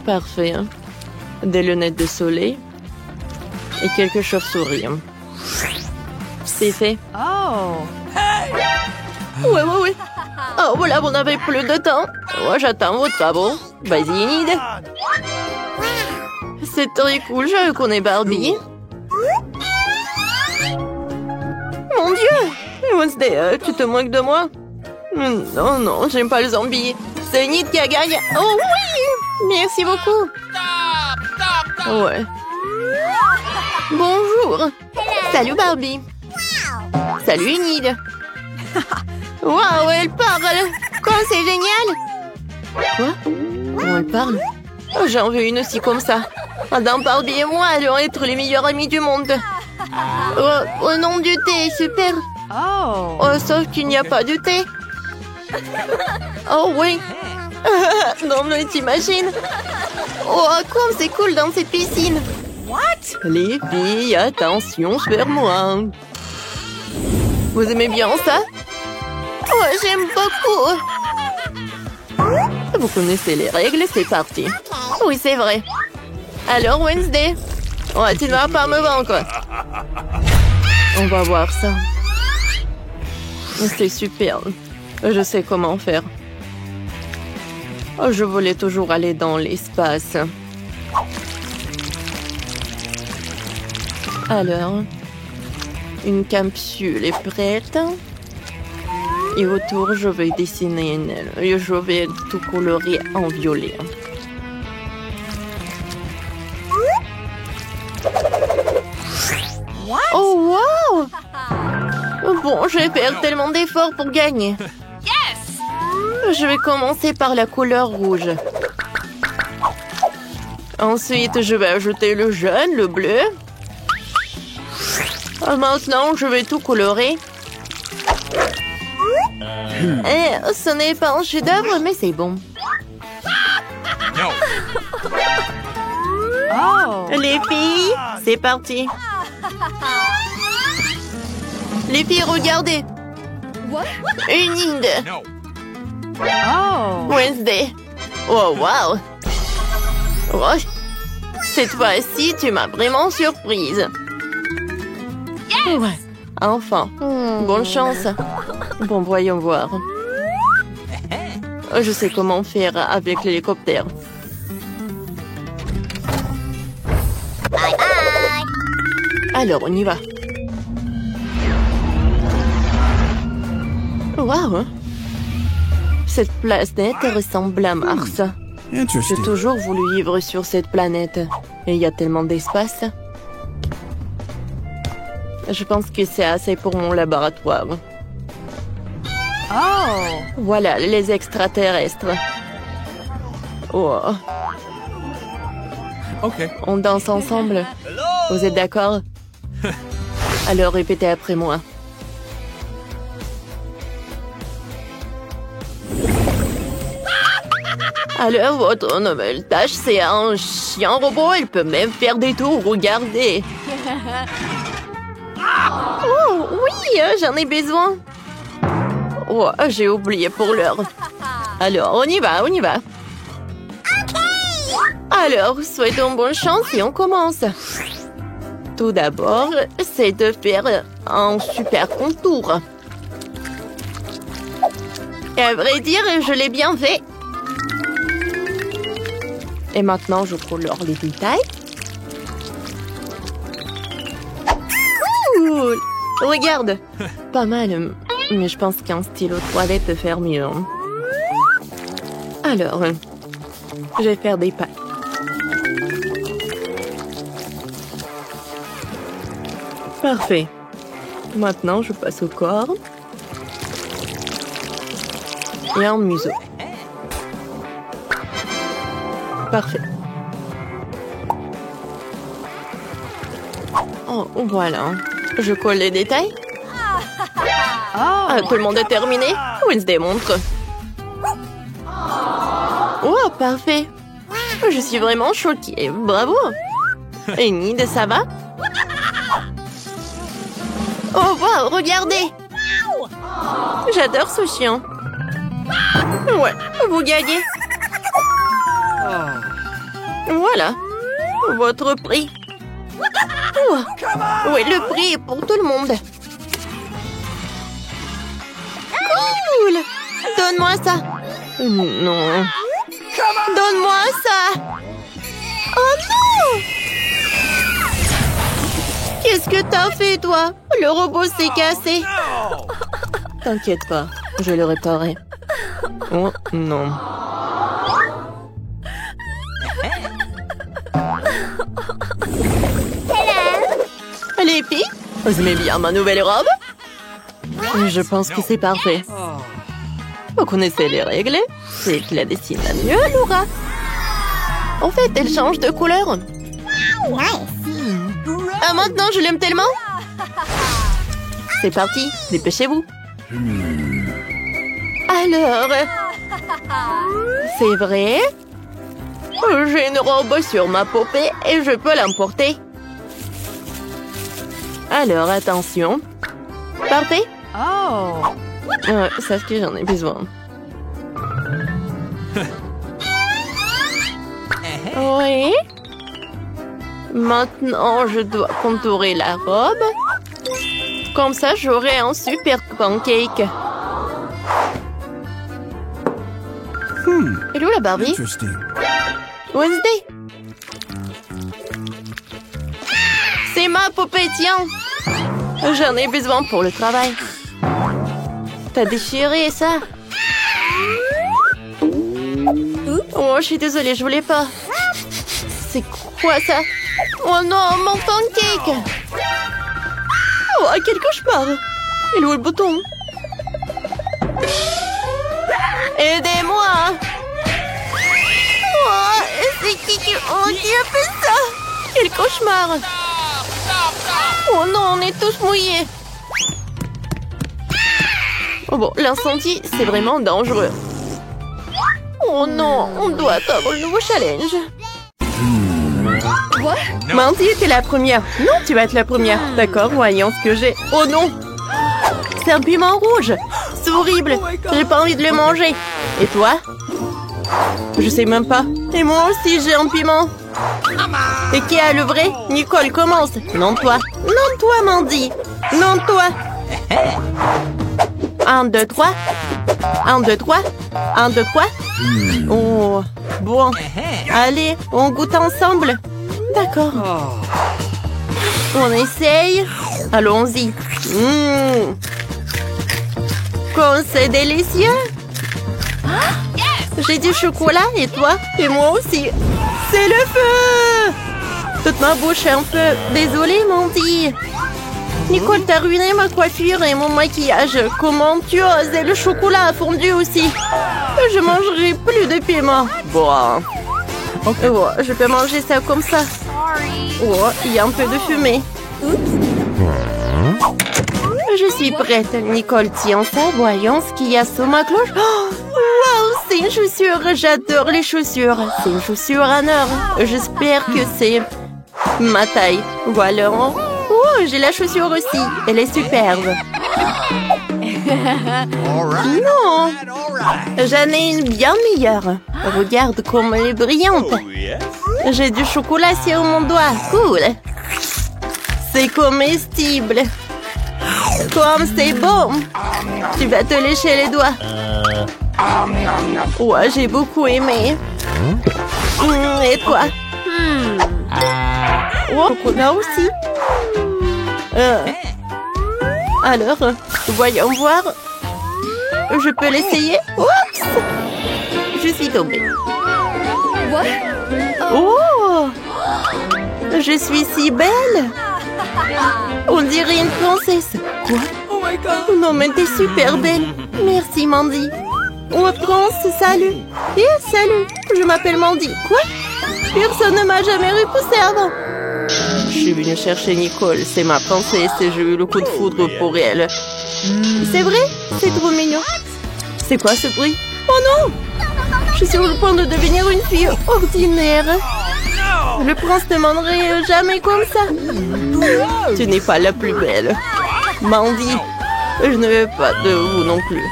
Parfait. Des lunettes de soleil et quelques chauves-souris. C'est fait. Ouais. Oh, voilà, vous n'avez plus de temps. Moi, j'attends vos travaux. Vas-y, Enid. C'est très cool, je connais Barbie. Mon Dieu! Wednesday, tu te moques de moi? Non, j'aime pas le zombie. C'est Enid qui a gagné. Oh oui! Merci beaucoup. Ouais. Bonjour. Salut Barbie. Salut Enid. Waouh, elle parle. Quoi, c'est génial. Quoi? Comment elle parle? Oh, j'en veux une aussi comme ça. Adam, Barbie et moi allons être les meilleurs amis du monde. Oh, au nom du thé, super. Oh, sauf qu'il n'y a pas de thé. Oh oui. Non mais t'imagines. Oh, comme c'est cool dans cette piscine. What? Les filles, attention vers moi. Vous aimez bien ça? Oh, j'aime beaucoup. Vous connaissez les règles, c'est parti. Oui, c'est vrai. Alors, Wednesday? Oh, tu ne vas pas me vaincre. On va voir ça. C'est super. Je sais comment faire. Oh, je voulais toujours aller dans l'espace. Alors, une capsule est prête. Et autour, je vais dessiner une aile. Et je vais tout colorer en violet. Oh, wow! Bon, je vais faire tellement d'efforts pour gagner. Je vais commencer par la couleur rouge. Ensuite, je vais ajouter le jaune, le bleu. Maintenant, je vais tout colorer. Ce n'est pas un chef-d'œuvre, mais c'est bon. Les filles, c'est parti. Les filles, regardez. Une Inde. Wednesday. Oh, wow. Oh, cette fois-ci, tu m'as vraiment surprise. Ouais, enfin. Bonne chance. Bon, voyons voir. Je sais comment faire avec l'hélicoptère. Alors, on y va. Waouh! Cette planète ressemble à Mars. J'ai toujours voulu vivre sur cette planète. Et il y a tellement d'espace. Je pense que c'est assez pour mon laboratoire. Voilà, les extraterrestres. Oh. On danse ensemble. Vous êtes d'accord? Alors répétez après moi. Alors, votre nouvelle tâche, c'est un chien robot. Il peut même faire des tours. Regardez. Oh, oui, j'en ai besoin. Oh, j'ai oublié pour l'heure. Alors, on y va, on y va. Alors, souhaitons bonne chance et on commence. Tout d'abord, c'est de faire un super contour. Et à vrai dire, je l'ai bien fait. Et maintenant, je colore les détails. Cool! Regarde! Pas mal, mais je pense qu'un stylo 3D peut faire mieux. Alors, je vais faire des pas. Parfait. Maintenant, je passe au corps. Et un museau. Parfait. Oh, voilà. Je colle les détails. Ah, tout le monde est terminé. Wednesday montre. Oh, parfait. Je suis vraiment choquée. Bravo. Enid, ça va? Oh, wow, regardez. J'adore ce chien. Ouais, vous gagnez. Voilà, votre prix. Oh. Oui, le prix est pour tout le monde. Cool. Donne-moi ça. Non. Donne-moi ça. Oh non. Qu'est-ce que t'as fait, toi? Le robot s'est cassé. T'inquiète pas, je le réparerai. Oh non. Vous aimez bien ma nouvelle robe? Je pense que c'est parfait. Vous connaissez les règles? C'est qui la dessine la mieux, Laura. En fait, elle change de couleur. Ah, maintenant, je l'aime tellement. C'est parti, dépêchez-vous. Alors, c'est vrai? J'ai une robe sur ma poupée et je peux l'emporter. Alors, attention. Parfait. C'est ce que j'en ai besoin. Oui. Maintenant, je dois contourer la robe. Comme ça, j'aurai un super pancake. Et où la Barbie? Wednesday. C'est ma poupée, tiens. J'en ai besoin pour le travail. T'as déchiré ça? Oh, je suis désolée, je voulais pas. C'est quoi ça? Oh non, mon pancake! Oh, quel cauchemar! Il est où le bouton? Aidez-moi! Oh, c'est qui a fait ça? Quel cauchemar! Oh non, on est tous mouillés! Oh bon, l'incendie, c'est vraiment dangereux. Oh non, on doit attendre le nouveau challenge. Quoi? Mandy était la première. Non, tu vas être la première. D'accord, voyons ce que j'ai. Oh non! C'est un piment rouge. C'est horrible. J'ai pas envie de le manger. Et toi? Je sais même pas. Et moi aussi, j'ai un piment. Et qui a le vrai? Nicole, commence. Non, toi. Non, toi, Mandy. Non, toi. 1, 2, 3. 1, 2, 3. 1, 2, 3. Oh, bon. Allez, on goûte ensemble. D'accord. On essaye. Allons-y. Comme c'est délicieux. J'ai du chocolat et toi? Et moi aussi. C'est le feu! Toute ma bouche est un peu... Désolée, Mandy. Nicole, t'as ruiné ma coiffure et mon maquillage. Comment tu oses? Et le chocolat a fondu aussi. Je mangerai plus de piment. Bon. Okay. Oh, je peux manger ça comme ça. Oh, il y a un peu de fumée. Je suis prête. Nicole, tiens ça. Voyons ce qu'il y a sur ma cloche. Oh, wow, c'est une chaussure. J'adore les chaussures. C'est une chaussure en or. J'espère que c'est ma taille. Voilà. Oh, j'ai la chaussure aussi. Elle est superbe. Non, j'en ai une bien meilleure. Regarde comme elle est brillante. J'ai du chocolat sur mon doigt. Cool. C'est comestible. Comme c'est bon. Tu vas te lécher les doigts. Ouais, j'ai beaucoup aimé. Et toi? Oh, chocolat aussi. Alors, voyons voir. Je peux l'essayer? Oups! Je suis tombée. Oh! Je suis si belle! On dirait une princesse. Quoi? Oh my God! Non, mais t'es super belle. Merci, Mandy. Oh, France, salut. Et salut, je m'appelle Mandy. Quoi? Personne ne m'a jamais repoussée avant. Je suis venue chercher Nicole, c'est ma princesse et j'ai eu le coup de foudre pour elle. C'est vrai? C'est trop mignon. C'est quoi ce bruit? Oh non! Je suis sur le point de devenir une fille ordinaire. Le prince ne demanderait jamais comme ça. Tu n'es pas la plus belle. Mandy, je ne veux pas de vous non plus.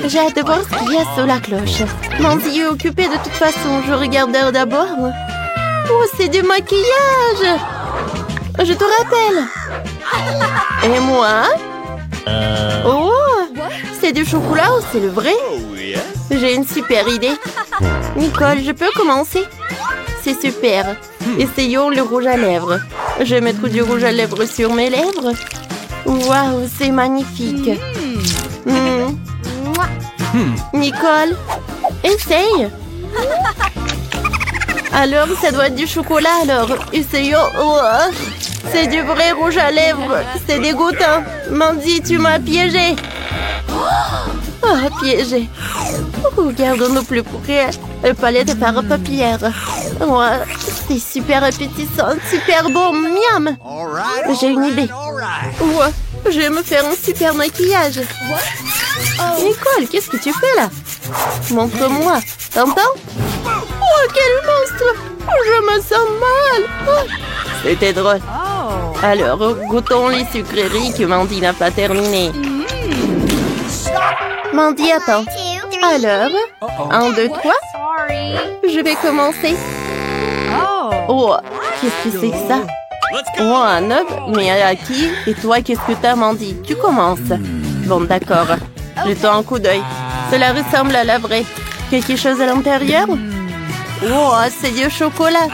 J'ai hâte de voir ce qu'il y a sur la cloche. Mandy est occupée de toute façon. Je regarde d'abord. Oh, c'est du maquillage. Je te rappelle. Et moi? Oh, c'est du chocolat ou c'est le vrai? J'ai une super idée. Nicole, je peux commencer? C'est super. Essayons le rouge à lèvres. Je vais mettre du rouge à lèvres sur mes lèvres. Waouh, c'est magnifique. Nicole, essaye. Alors, ça doit être du chocolat, alors. C'est du vrai rouge à lèvres. C'est dégoûtant. Mandy, tu m'as piégé. Oh, piégé. Regardons-nous plus près. Palette par paupières. Ouais, c'est super appétissant, super bon. Miam. J'ai une idée. Ouais, je vais me faire un super maquillage. Nicole, qu'est-ce que tu fais là? Montre-moi. T'entends? Oh, quel monstre! Je me sens mal. Oh. C'était drôle. Alors, goûtons les sucreries que Mandy n'a pas terminées. Mandy, attends. Alors, 1, 2, 3. Je vais commencer. Oh, qu'est-ce que c'est que ça? Oh, un œuf, mais à qui? Et toi, qu'est-ce que t'as, Mandy? Tu commences. Bon, d'accord. Jetons un coup d'œil. Cela ressemble à la vraie. Quelque chose à l'intérieur? Oh, c'est du chocolat.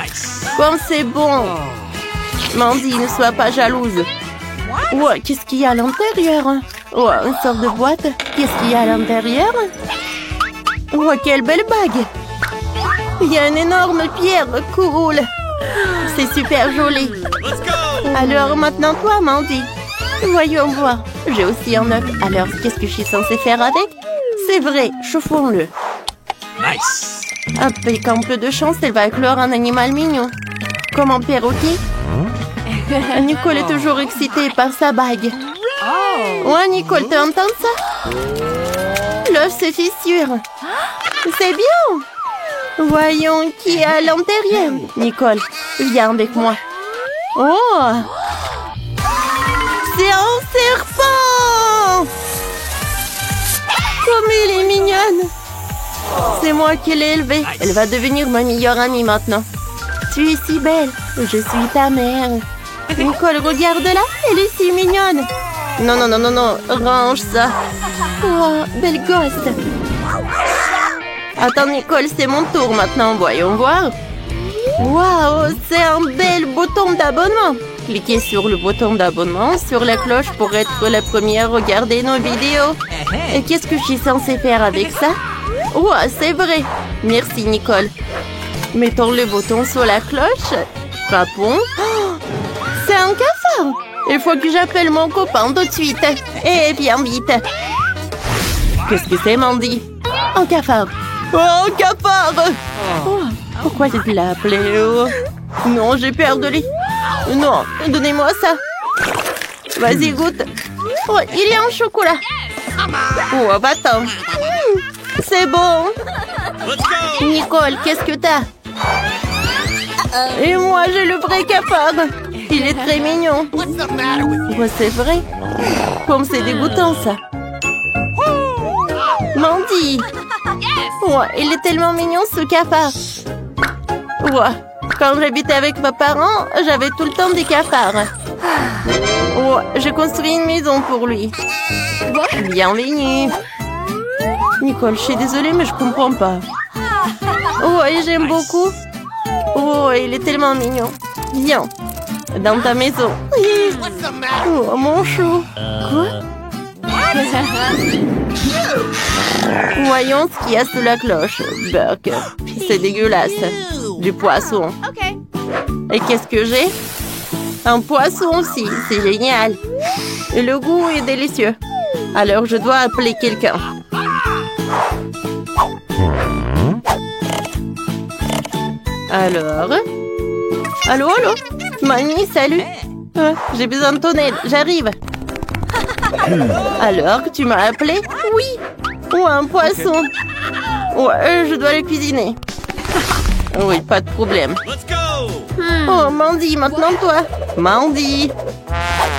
Comme c'est bon. Mandy, ne sois pas jalouse. Oh, qu'est-ce qu'il y a à l'intérieur? Oh, une sorte de boîte. Qu'est-ce qu'il y a à l'intérieur? Oh, quelle belle bague. Il y a une énorme pierre. Cool. C'est super joli. Alors, maintenant toi, Mandy. Voyons voir. J'ai aussi un œuf. Alors, qu'est-ce que je suis censée faire avec? C'est vrai, chauffons-le. Nice. Avec un peu de chance, elle va éclore un animal mignon. Comme un perroquet. Nicole est toujours excitée par sa bague. Ouais, Nicole, tu entends ça? L'œuf se fissure. C'est bien. Voyons qui est à l'intérieur. Nicole, viens avec moi. Oh! C'est un serpent! Comme elle est mignonne! C'est moi qui l'ai élevée. Elle va devenir ma meilleure amie maintenant. Tu es si belle. Je suis ta mère. Nicole, regarde-la. Elle est si mignonne. Non, non, non, non, non. Range ça. Oh, belle gosse. Attends, Nicole, c'est mon tour maintenant. Voyons voir. Waouh, c'est un bel bouton d'abonnement. Cliquez sur le bouton d'abonnement, sur la cloche pour être la première à regarder nos vidéos. Et qu'est-ce que je suis censée faire avec ça? Oh, c'est vrai. Merci, Nicole. Mettons le bouton sur la cloche. Frappons. Oh, c'est un cafard. Il faut que j'appelle mon copain tout de suite. Et bien vite. Qu'est-ce que c'est, Mandy? Un cafard. Oh, un cafard. Oh, pourquoi tu l'as appelé? Oh. Non, j'ai peur de lui. Non, donnez-moi ça. Vas-y, goûte. Oh, il y a un chocolat. Oh, va-t'en. C'est bon. Nicole, qu'est-ce que t'as? Et moi, j'ai le vrai cafard. Il est très mignon. Oh, c'est vrai. Comme c'est dégoûtant, ça. Mandy. Oh, il est tellement mignon, ce cafard. Oh, quand j'habitais avec mes parents, j'avais tout le temps des cafards. Oh, j'ai construit une maison pour lui. Bienvenue. Nicole, je suis désolée, mais je comprends pas. Oh, et j'aime beaucoup. Oh, il est tellement mignon. Viens, dans ta maison. Oh, mon chou. Quoi? Voyons ce qu'il y a sous la cloche. Burk. C'est dégueulasse. Du poisson. Et qu'est-ce que j'ai? Un poisson aussi. C'est génial. Et le goût est délicieux. Alors, je dois appeler quelqu'un. Alors? Allô, allô? Mamie, salut. J'ai besoin de ton aide. J'arrive. Alors, tu m'as appelé? Oui. Oh, un poisson. Ouais, je dois le cuisiner. Oui, pas de problème. Oh, Mandy, maintenant toi. Mandy.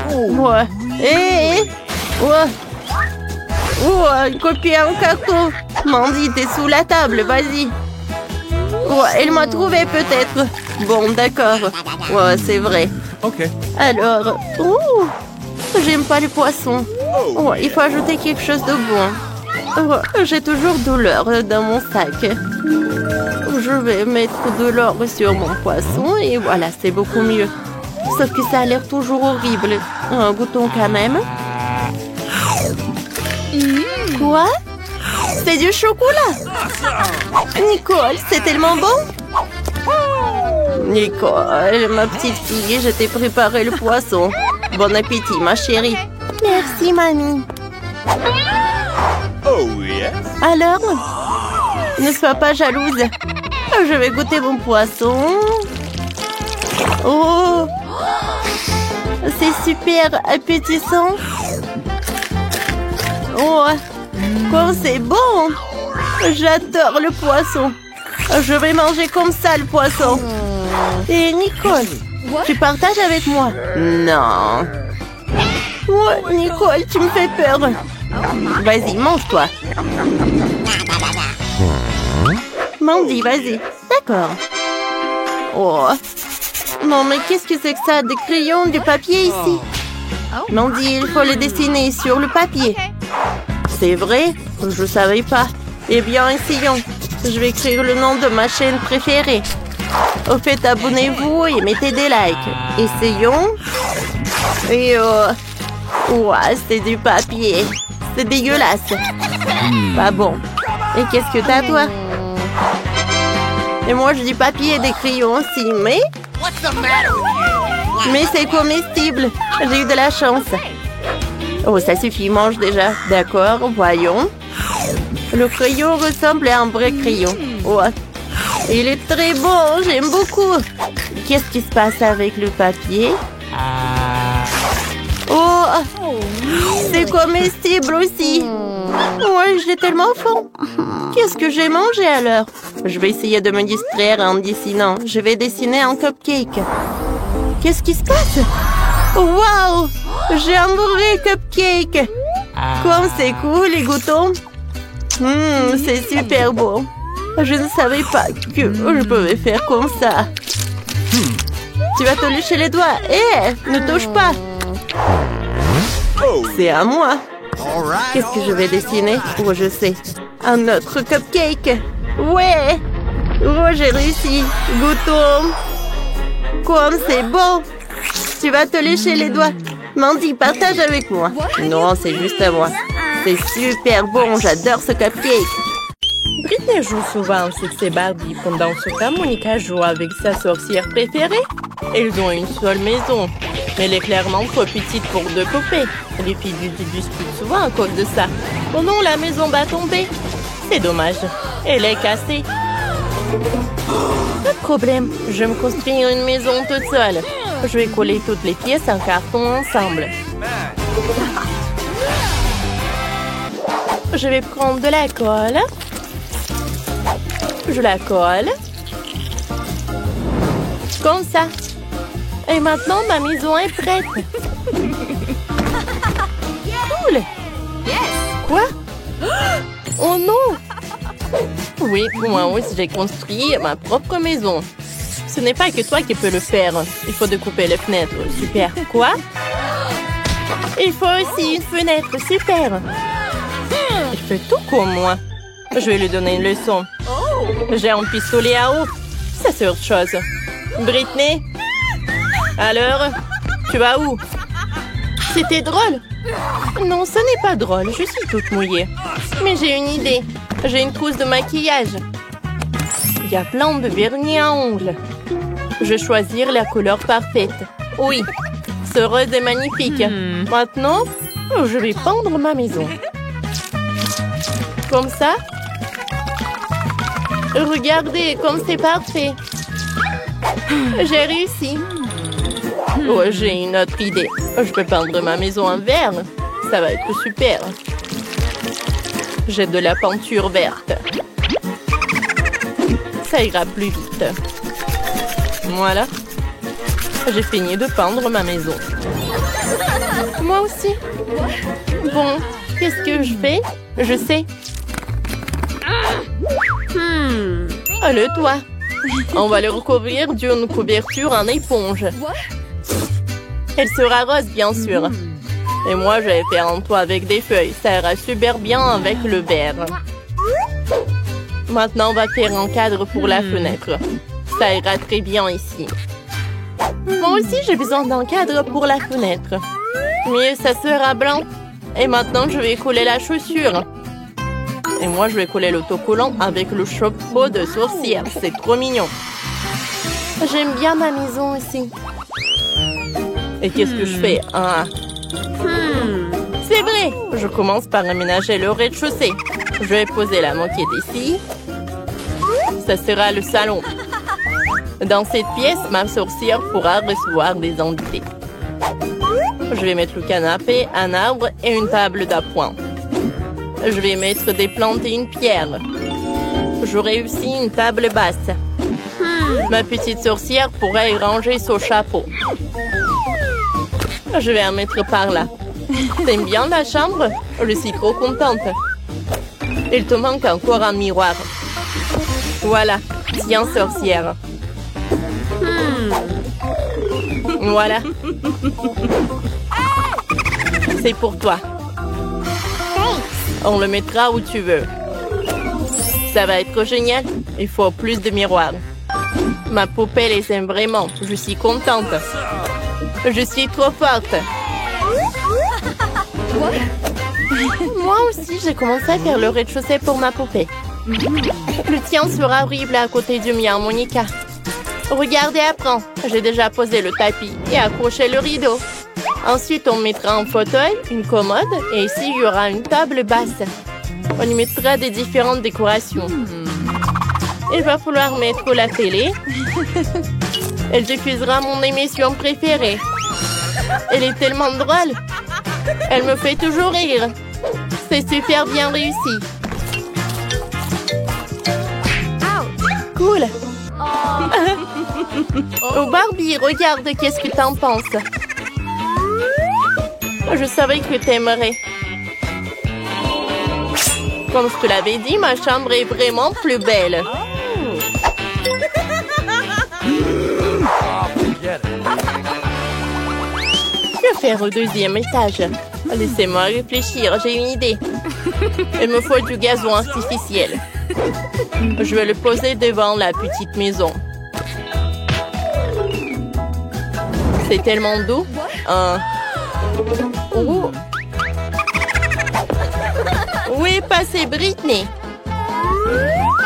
Ouais. Hé, ouais. Oh, copier un carton. Mandy, t'es sous la table, vas-y. Ouais, elle m'a trouvé peut-être. Bon, d'accord. Ouais, c'est vrai. Ok. Alors, j'aime pas les poissons. Ouais, il faut ajouter quelque chose de bon. Ouais, j'ai toujours de l'or dans mon sac. Je vais mettre de l'or sur mon poisson et voilà, c'est beaucoup mieux. Sauf que ça a l'air toujours horrible. Goûtons quand même. Quoi? C'est du chocolat. Nicole, c'est tellement bon. Nicole, ma petite fille, je t'ai préparé le poisson. Bon appétit, ma chérie. Merci, mamie. Oh yes. Alors, ne sois pas jalouse. Je vais goûter mon poisson. Oh, c'est super appétissant. Oh, comme c'est bon. J'adore le poisson. Je vais manger comme ça le poisson. Et Nicole, tu partages avec moi? Non. Ouais, Nicole, tu me fais peur. Vas-y, mange-toi. Mandy, vas-y. D'accord. Oh. Non, mais qu'est-ce que c'est que ça? Des crayons, du papier ici? Mandy, il faut le dessiner sur le papier. C'est vrai? Je savais pas. Eh bien, essayons. Je vais écrire le nom de ma chaîne préférée. Au fait, abonnez-vous et mettez des likes. Essayons. Et ouah, c'est du papier. C'est dégueulasse. Pas bon. Et qu'est-ce que t'as, toi? Et moi, je dis papier et des crayons aussi, mais... Mais c'est comestible. J'ai eu de la chance. Oh, ça suffit, mange déjà. D'accord, voyons. Le crayon ressemble à un vrai crayon. Oh, il est très bon, j'aime beaucoup. Qu'est-ce qui se passe avec le papier? Oh, c'est comestible aussi. Ouais, j'ai tellement faim. Qu'est-ce que j'ai mangé alors? Je vais essayer de me distraire en dessinant. Je vais dessiner un cupcake. Qu'est-ce qui se passe? Waouh! J'ai un vrai cupcake. Comme c'est cool, les goûtons. C'est super beau. Je ne savais pas que je pouvais faire comme ça. Tu vas te lécher les doigts. Ne touche pas. C'est à moi. Qu'est-ce que je vais dessiner? Oh, je sais. Un autre cupcake. Ouais. Oh, j'ai réussi. Goûtons. Comme c'est beau. Tu vas te lécher les doigts. Mandy, partage avec moi. Non, c'est juste à moi. C'est super bon. J'adore ce cupcake. Britney joue souvent avec ses Barbies. Pendant ce temps, Monica joue avec sa sorcière préférée. Ils ont une seule maison. Mais elle est clairement trop petite pour deux poupées. Les filles se disputent souvent à cause de ça. Oh non, la maison va tomber. C'est dommage. Elle est cassée. Pas de problème. Je vais me construire une maison toute seule. Je vais coller toutes les pièces en carton ensemble. Je vais prendre de la colle. Je la colle. Comme ça. Et maintenant, ma maison est prête. Cool. Quoi? Oh non! Oui, moi aussi, j'ai construit ma propre maison. Ce n'est pas que toi qui peux le faire. Il faut découper les fenêtres. Super. Quoi? Il faut aussi une fenêtre. Super. Il fait tout comme moi. Je vais lui donner une leçon. J'ai un pistolet à eau. Ça, c'est autre chose. Britney? Alors? Tu vas où? C'était drôle. Non, ce n'est pas drôle. Je suis toute mouillée. Mais j'ai une idée. J'ai une trousse de maquillage. Il y a plein de vernis à ongles. Je vais choisir la couleur parfaite. Oui, ce rose est magnifique. Maintenant, je vais peindre ma maison. Comme ça. Regardez comme c'est parfait. J'ai réussi. Oh, j'ai une autre idée. Je peux peindre ma maison en vert. Ça va être super. J'ai de la peinture verte. Ça ira plus vite. Voilà. J'ai fini de peindre ma maison. Moi aussi. Bon, qu'est-ce que je fais? Je sais. Le toit. On va le recouvrir d'une couverture en éponge. Elle sera rose, bien sûr. Et moi, je vais faire un toit avec des feuilles. Ça ira super bien avec le vert. Maintenant, on va faire un cadre pour la fenêtre. Ça ira très bien ici. Moi aussi, j'ai besoin d'un cadre pour la fenêtre. Mais ça sera blanc. Et maintenant, je vais coller la chaussure. Et moi, je vais coller l'autocollant avec le chapeau de sorcière. C'est trop mignon. J'aime bien ma maison ici. Et qu'est-ce que je fais? C'est vrai. Je commence par aménager le rez-de-chaussée. Je vais poser la moquette ici. Ça sera le salon. Dans cette pièce, ma sorcière pourra recevoir des invités. Je vais mettre le canapé, un arbre et une table d'appoint. Je vais mettre des plantes et une pierre. J'aurai aussi une table basse. Ma petite sorcière pourrait y ranger son chapeau. Je vais en mettre par là. T'aimes bien la chambre? Je suis trop contente. Il te manque encore un miroir. Voilà, tiens sorcière. Voilà. C'est pour toi. On le mettra où tu veux. Ça va être génial. Il faut plus de miroirs. Ma poupée les aime vraiment. Je suis contente. Je suis trop forte. Moi aussi, j'ai commencé à faire le rez-de-chaussée pour ma poupée. Le tien sera horrible à côté du mien, Monica. Regarde et apprends. J'ai déjà posé le tapis et accroché le rideau. Ensuite, on mettra un fauteuil, une commode et ici, il y aura une table basse. On y mettra des différentes décorations. Il va falloir mettre la télé. Elle diffusera mon émission préférée. Elle est tellement drôle. Elle me fait toujours rire. C'est super bien réussi. Cool. Oh Barbie, regarde, qu'est-ce que t'en penses? Je savais que t'aimerais. Comme je te l'avais dit, ma chambre est vraiment plus belle. Que faire au deuxième étage? Laissez-moi réfléchir, j'ai une idée. Il me faut du gazon artificiel. Je vais le poser devant la petite maison. C'est tellement doux. Oh. Où est passée Britney?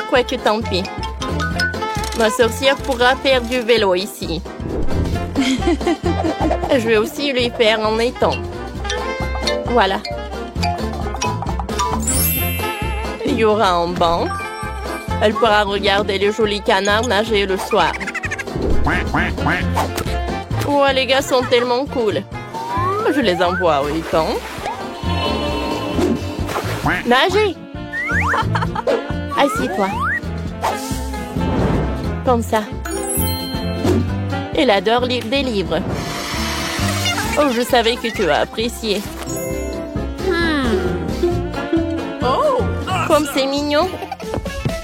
Quoique tant pis. Ma sorcière pourra faire du vélo ici. Je vais aussi lui faire en étang. Voilà. Il y aura un banc. Elle pourra regarder les jolis canards nager le soir. Oh, les gars sont tellement cool. Je les envoie au étang. Nager! Assis-toi. Comme ça. Elle adore lire des livres. Oh, je savais que tu as apprécié. Oh, comme c'est mignon.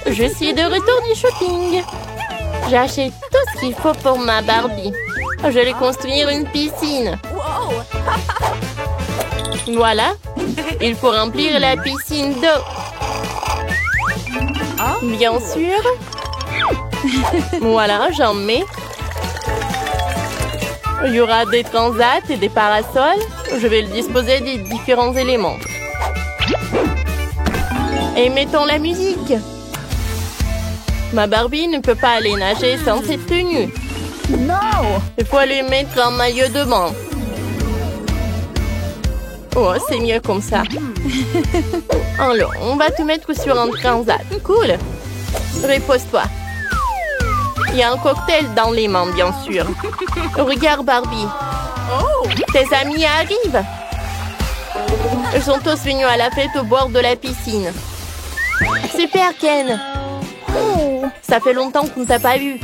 Je suis de retour du shopping. J'ai acheté tout ce qu'il faut pour ma Barbie. Je vais construire une piscine. Voilà. Il faut remplir la piscine d'eau. Bien sûr. Voilà, j'en mets. Il y aura des transats et des parasols. Je vais le disposer des différents éléments. Et mettons la musique. Ma Barbie ne peut pas aller nager sans cette tenue. Non! Il faut lui mettre un maillot de bain. Oh, c'est mieux comme ça. Alors, on va te mettre sur un transat. Cool. Repose-toi. Il y a un cocktail dans les mains, bien sûr. Regarde, Barbie. Tes amis arrivent. Ils sont tous venus à la fête au bord de la piscine. Super, Ken. Oh, ça fait longtemps qu'on ne t'a pas vu.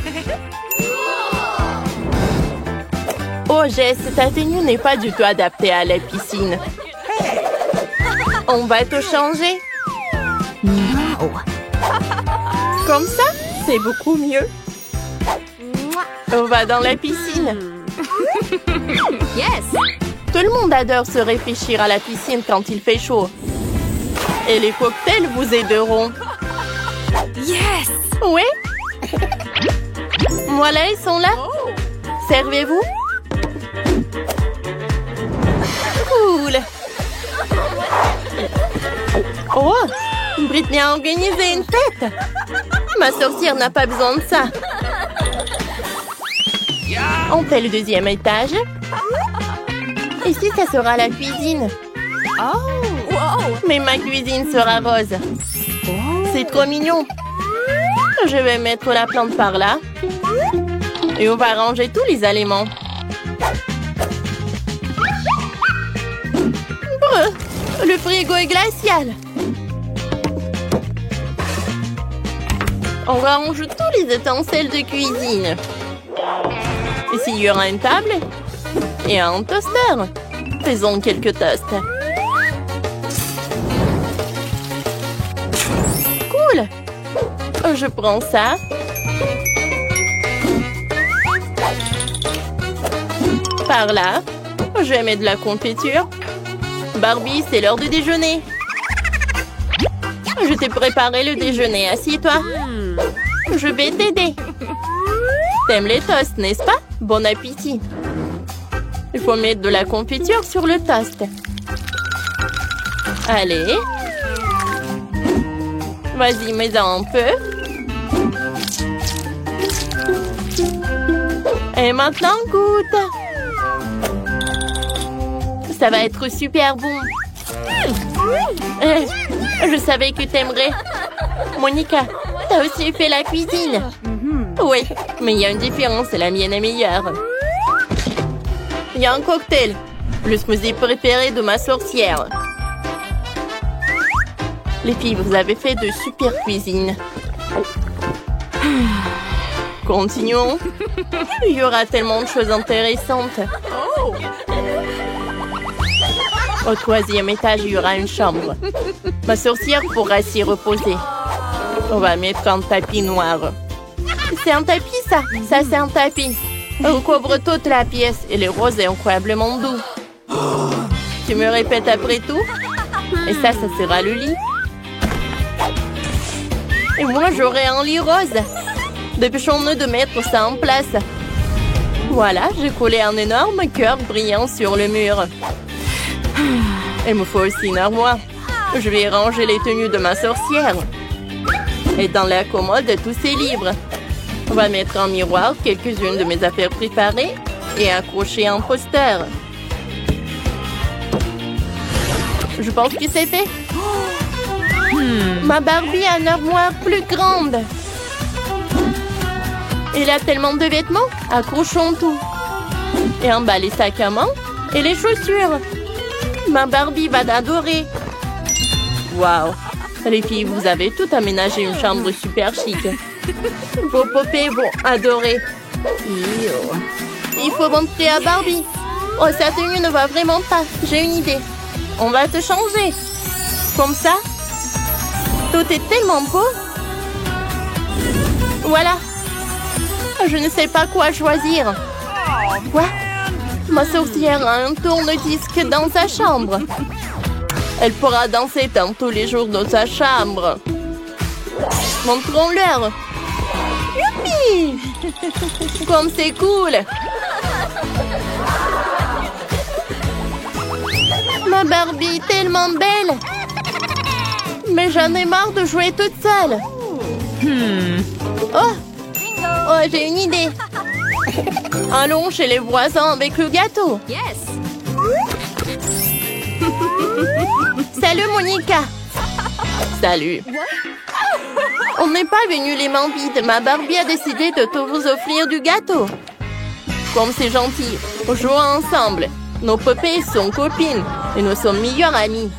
Oh, Jess, ta tenue n'est pas du tout adaptée à la piscine. On va te changer. No. Comme ça, c'est beaucoup mieux. On va dans la piscine. Yes. Tout le monde adore se réfléchir à la piscine quand il fait chaud. Et les cocktails vous aideront. Yes. Oui. Voilà, ils sont là. Servez-vous. Cool. Oh, Britney a organisé une fête. Ma sorcière n'a pas besoin de ça. On fait le deuxième étage. Ici, ça sera la cuisine. Mais ma cuisine sera rose. C'est trop mignon. Je vais mettre la plante par là. Et on va ranger tous les aliments. Brr, le frigo est glacial. On range tous les ustensiles de cuisine. Ici, il y aura une table et un toaster. Faisons quelques toasts. Cool. Je prends ça. Par là. Je vais mettre de la confiture. Barbie, c'est l'heure du déjeuner. Je t'ai préparé le déjeuner. Assieds-toi. Je vais t'aider. T'aimes les toasts, n'est-ce pas? Bon appétit. Il faut mettre de la confiture sur le toast. Allez. Vas-y, mets-en un peu. Et maintenant, goûte. Ça va être super bon. Je savais que t'aimerais. Monica, t'as aussi fait la cuisine. Oui, mais il y a une différence, la mienne est meilleure. Il y a un cocktail, le smoothie préféré de ma sorcière. Les filles, vous avez fait de super cuisine. Continuons. Il y aura tellement de choses intéressantes. Au troisième étage, il y aura une chambre. Ma sorcière pourra s'y reposer. On va mettre un tapis noir. C'est un tapis, ça? Ça, c'est un tapis. On couvre toute la pièce et le rose est incroyablement doux. Tu me répètes après tout? Et ça sera le lit. Et moi, j'aurai un lit rose. Dépêchons-nous de mettre ça en place. Voilà, j'ai collé un énorme cœur brillant sur le mur. Il me faut aussi une armoire. Je vais ranger les tenues de ma sorcière. Et dans la commode, tous ces livres. On va mettre en miroir quelques-unes de mes affaires préparées et accrocher un poster. Je pense que c'est fait. Ma Barbie a une armoire plus grande. Elle a tellement de vêtements. Accrochons tout. Et en bas les sacs à main et les chaussures. Ma Barbie va adorer. Waouh. Les filles, vous avez tout aménagé une chambre super chic. Vos poupées vont adorer. Il faut montrer à Barbie. Oh, sa tenue ne va vraiment pas. J'ai une idée. On va te changer. Comme ça. Tout est tellement beau. Voilà. Je ne sais pas quoi choisir. Quoi? Ma sorcière a un tourne-disque dans sa chambre. Elle pourra danser dans tous les jours dans sa chambre. Montrons-leur. Youpi! Comme c'est cool! Ma Barbie est tellement belle! Mais j'en ai marre de jouer toute seule. Oh, j'ai une idée. Allons chez les voisins avec le gâteau. Salut, Monica. Salut. On n'est pas venu les mains vides. Ma Barbie a décidé de te vous offrir du gâteau. Comme c'est gentil, on joue ensemble. Nos poupées sont copines et nous sommes meilleures amies.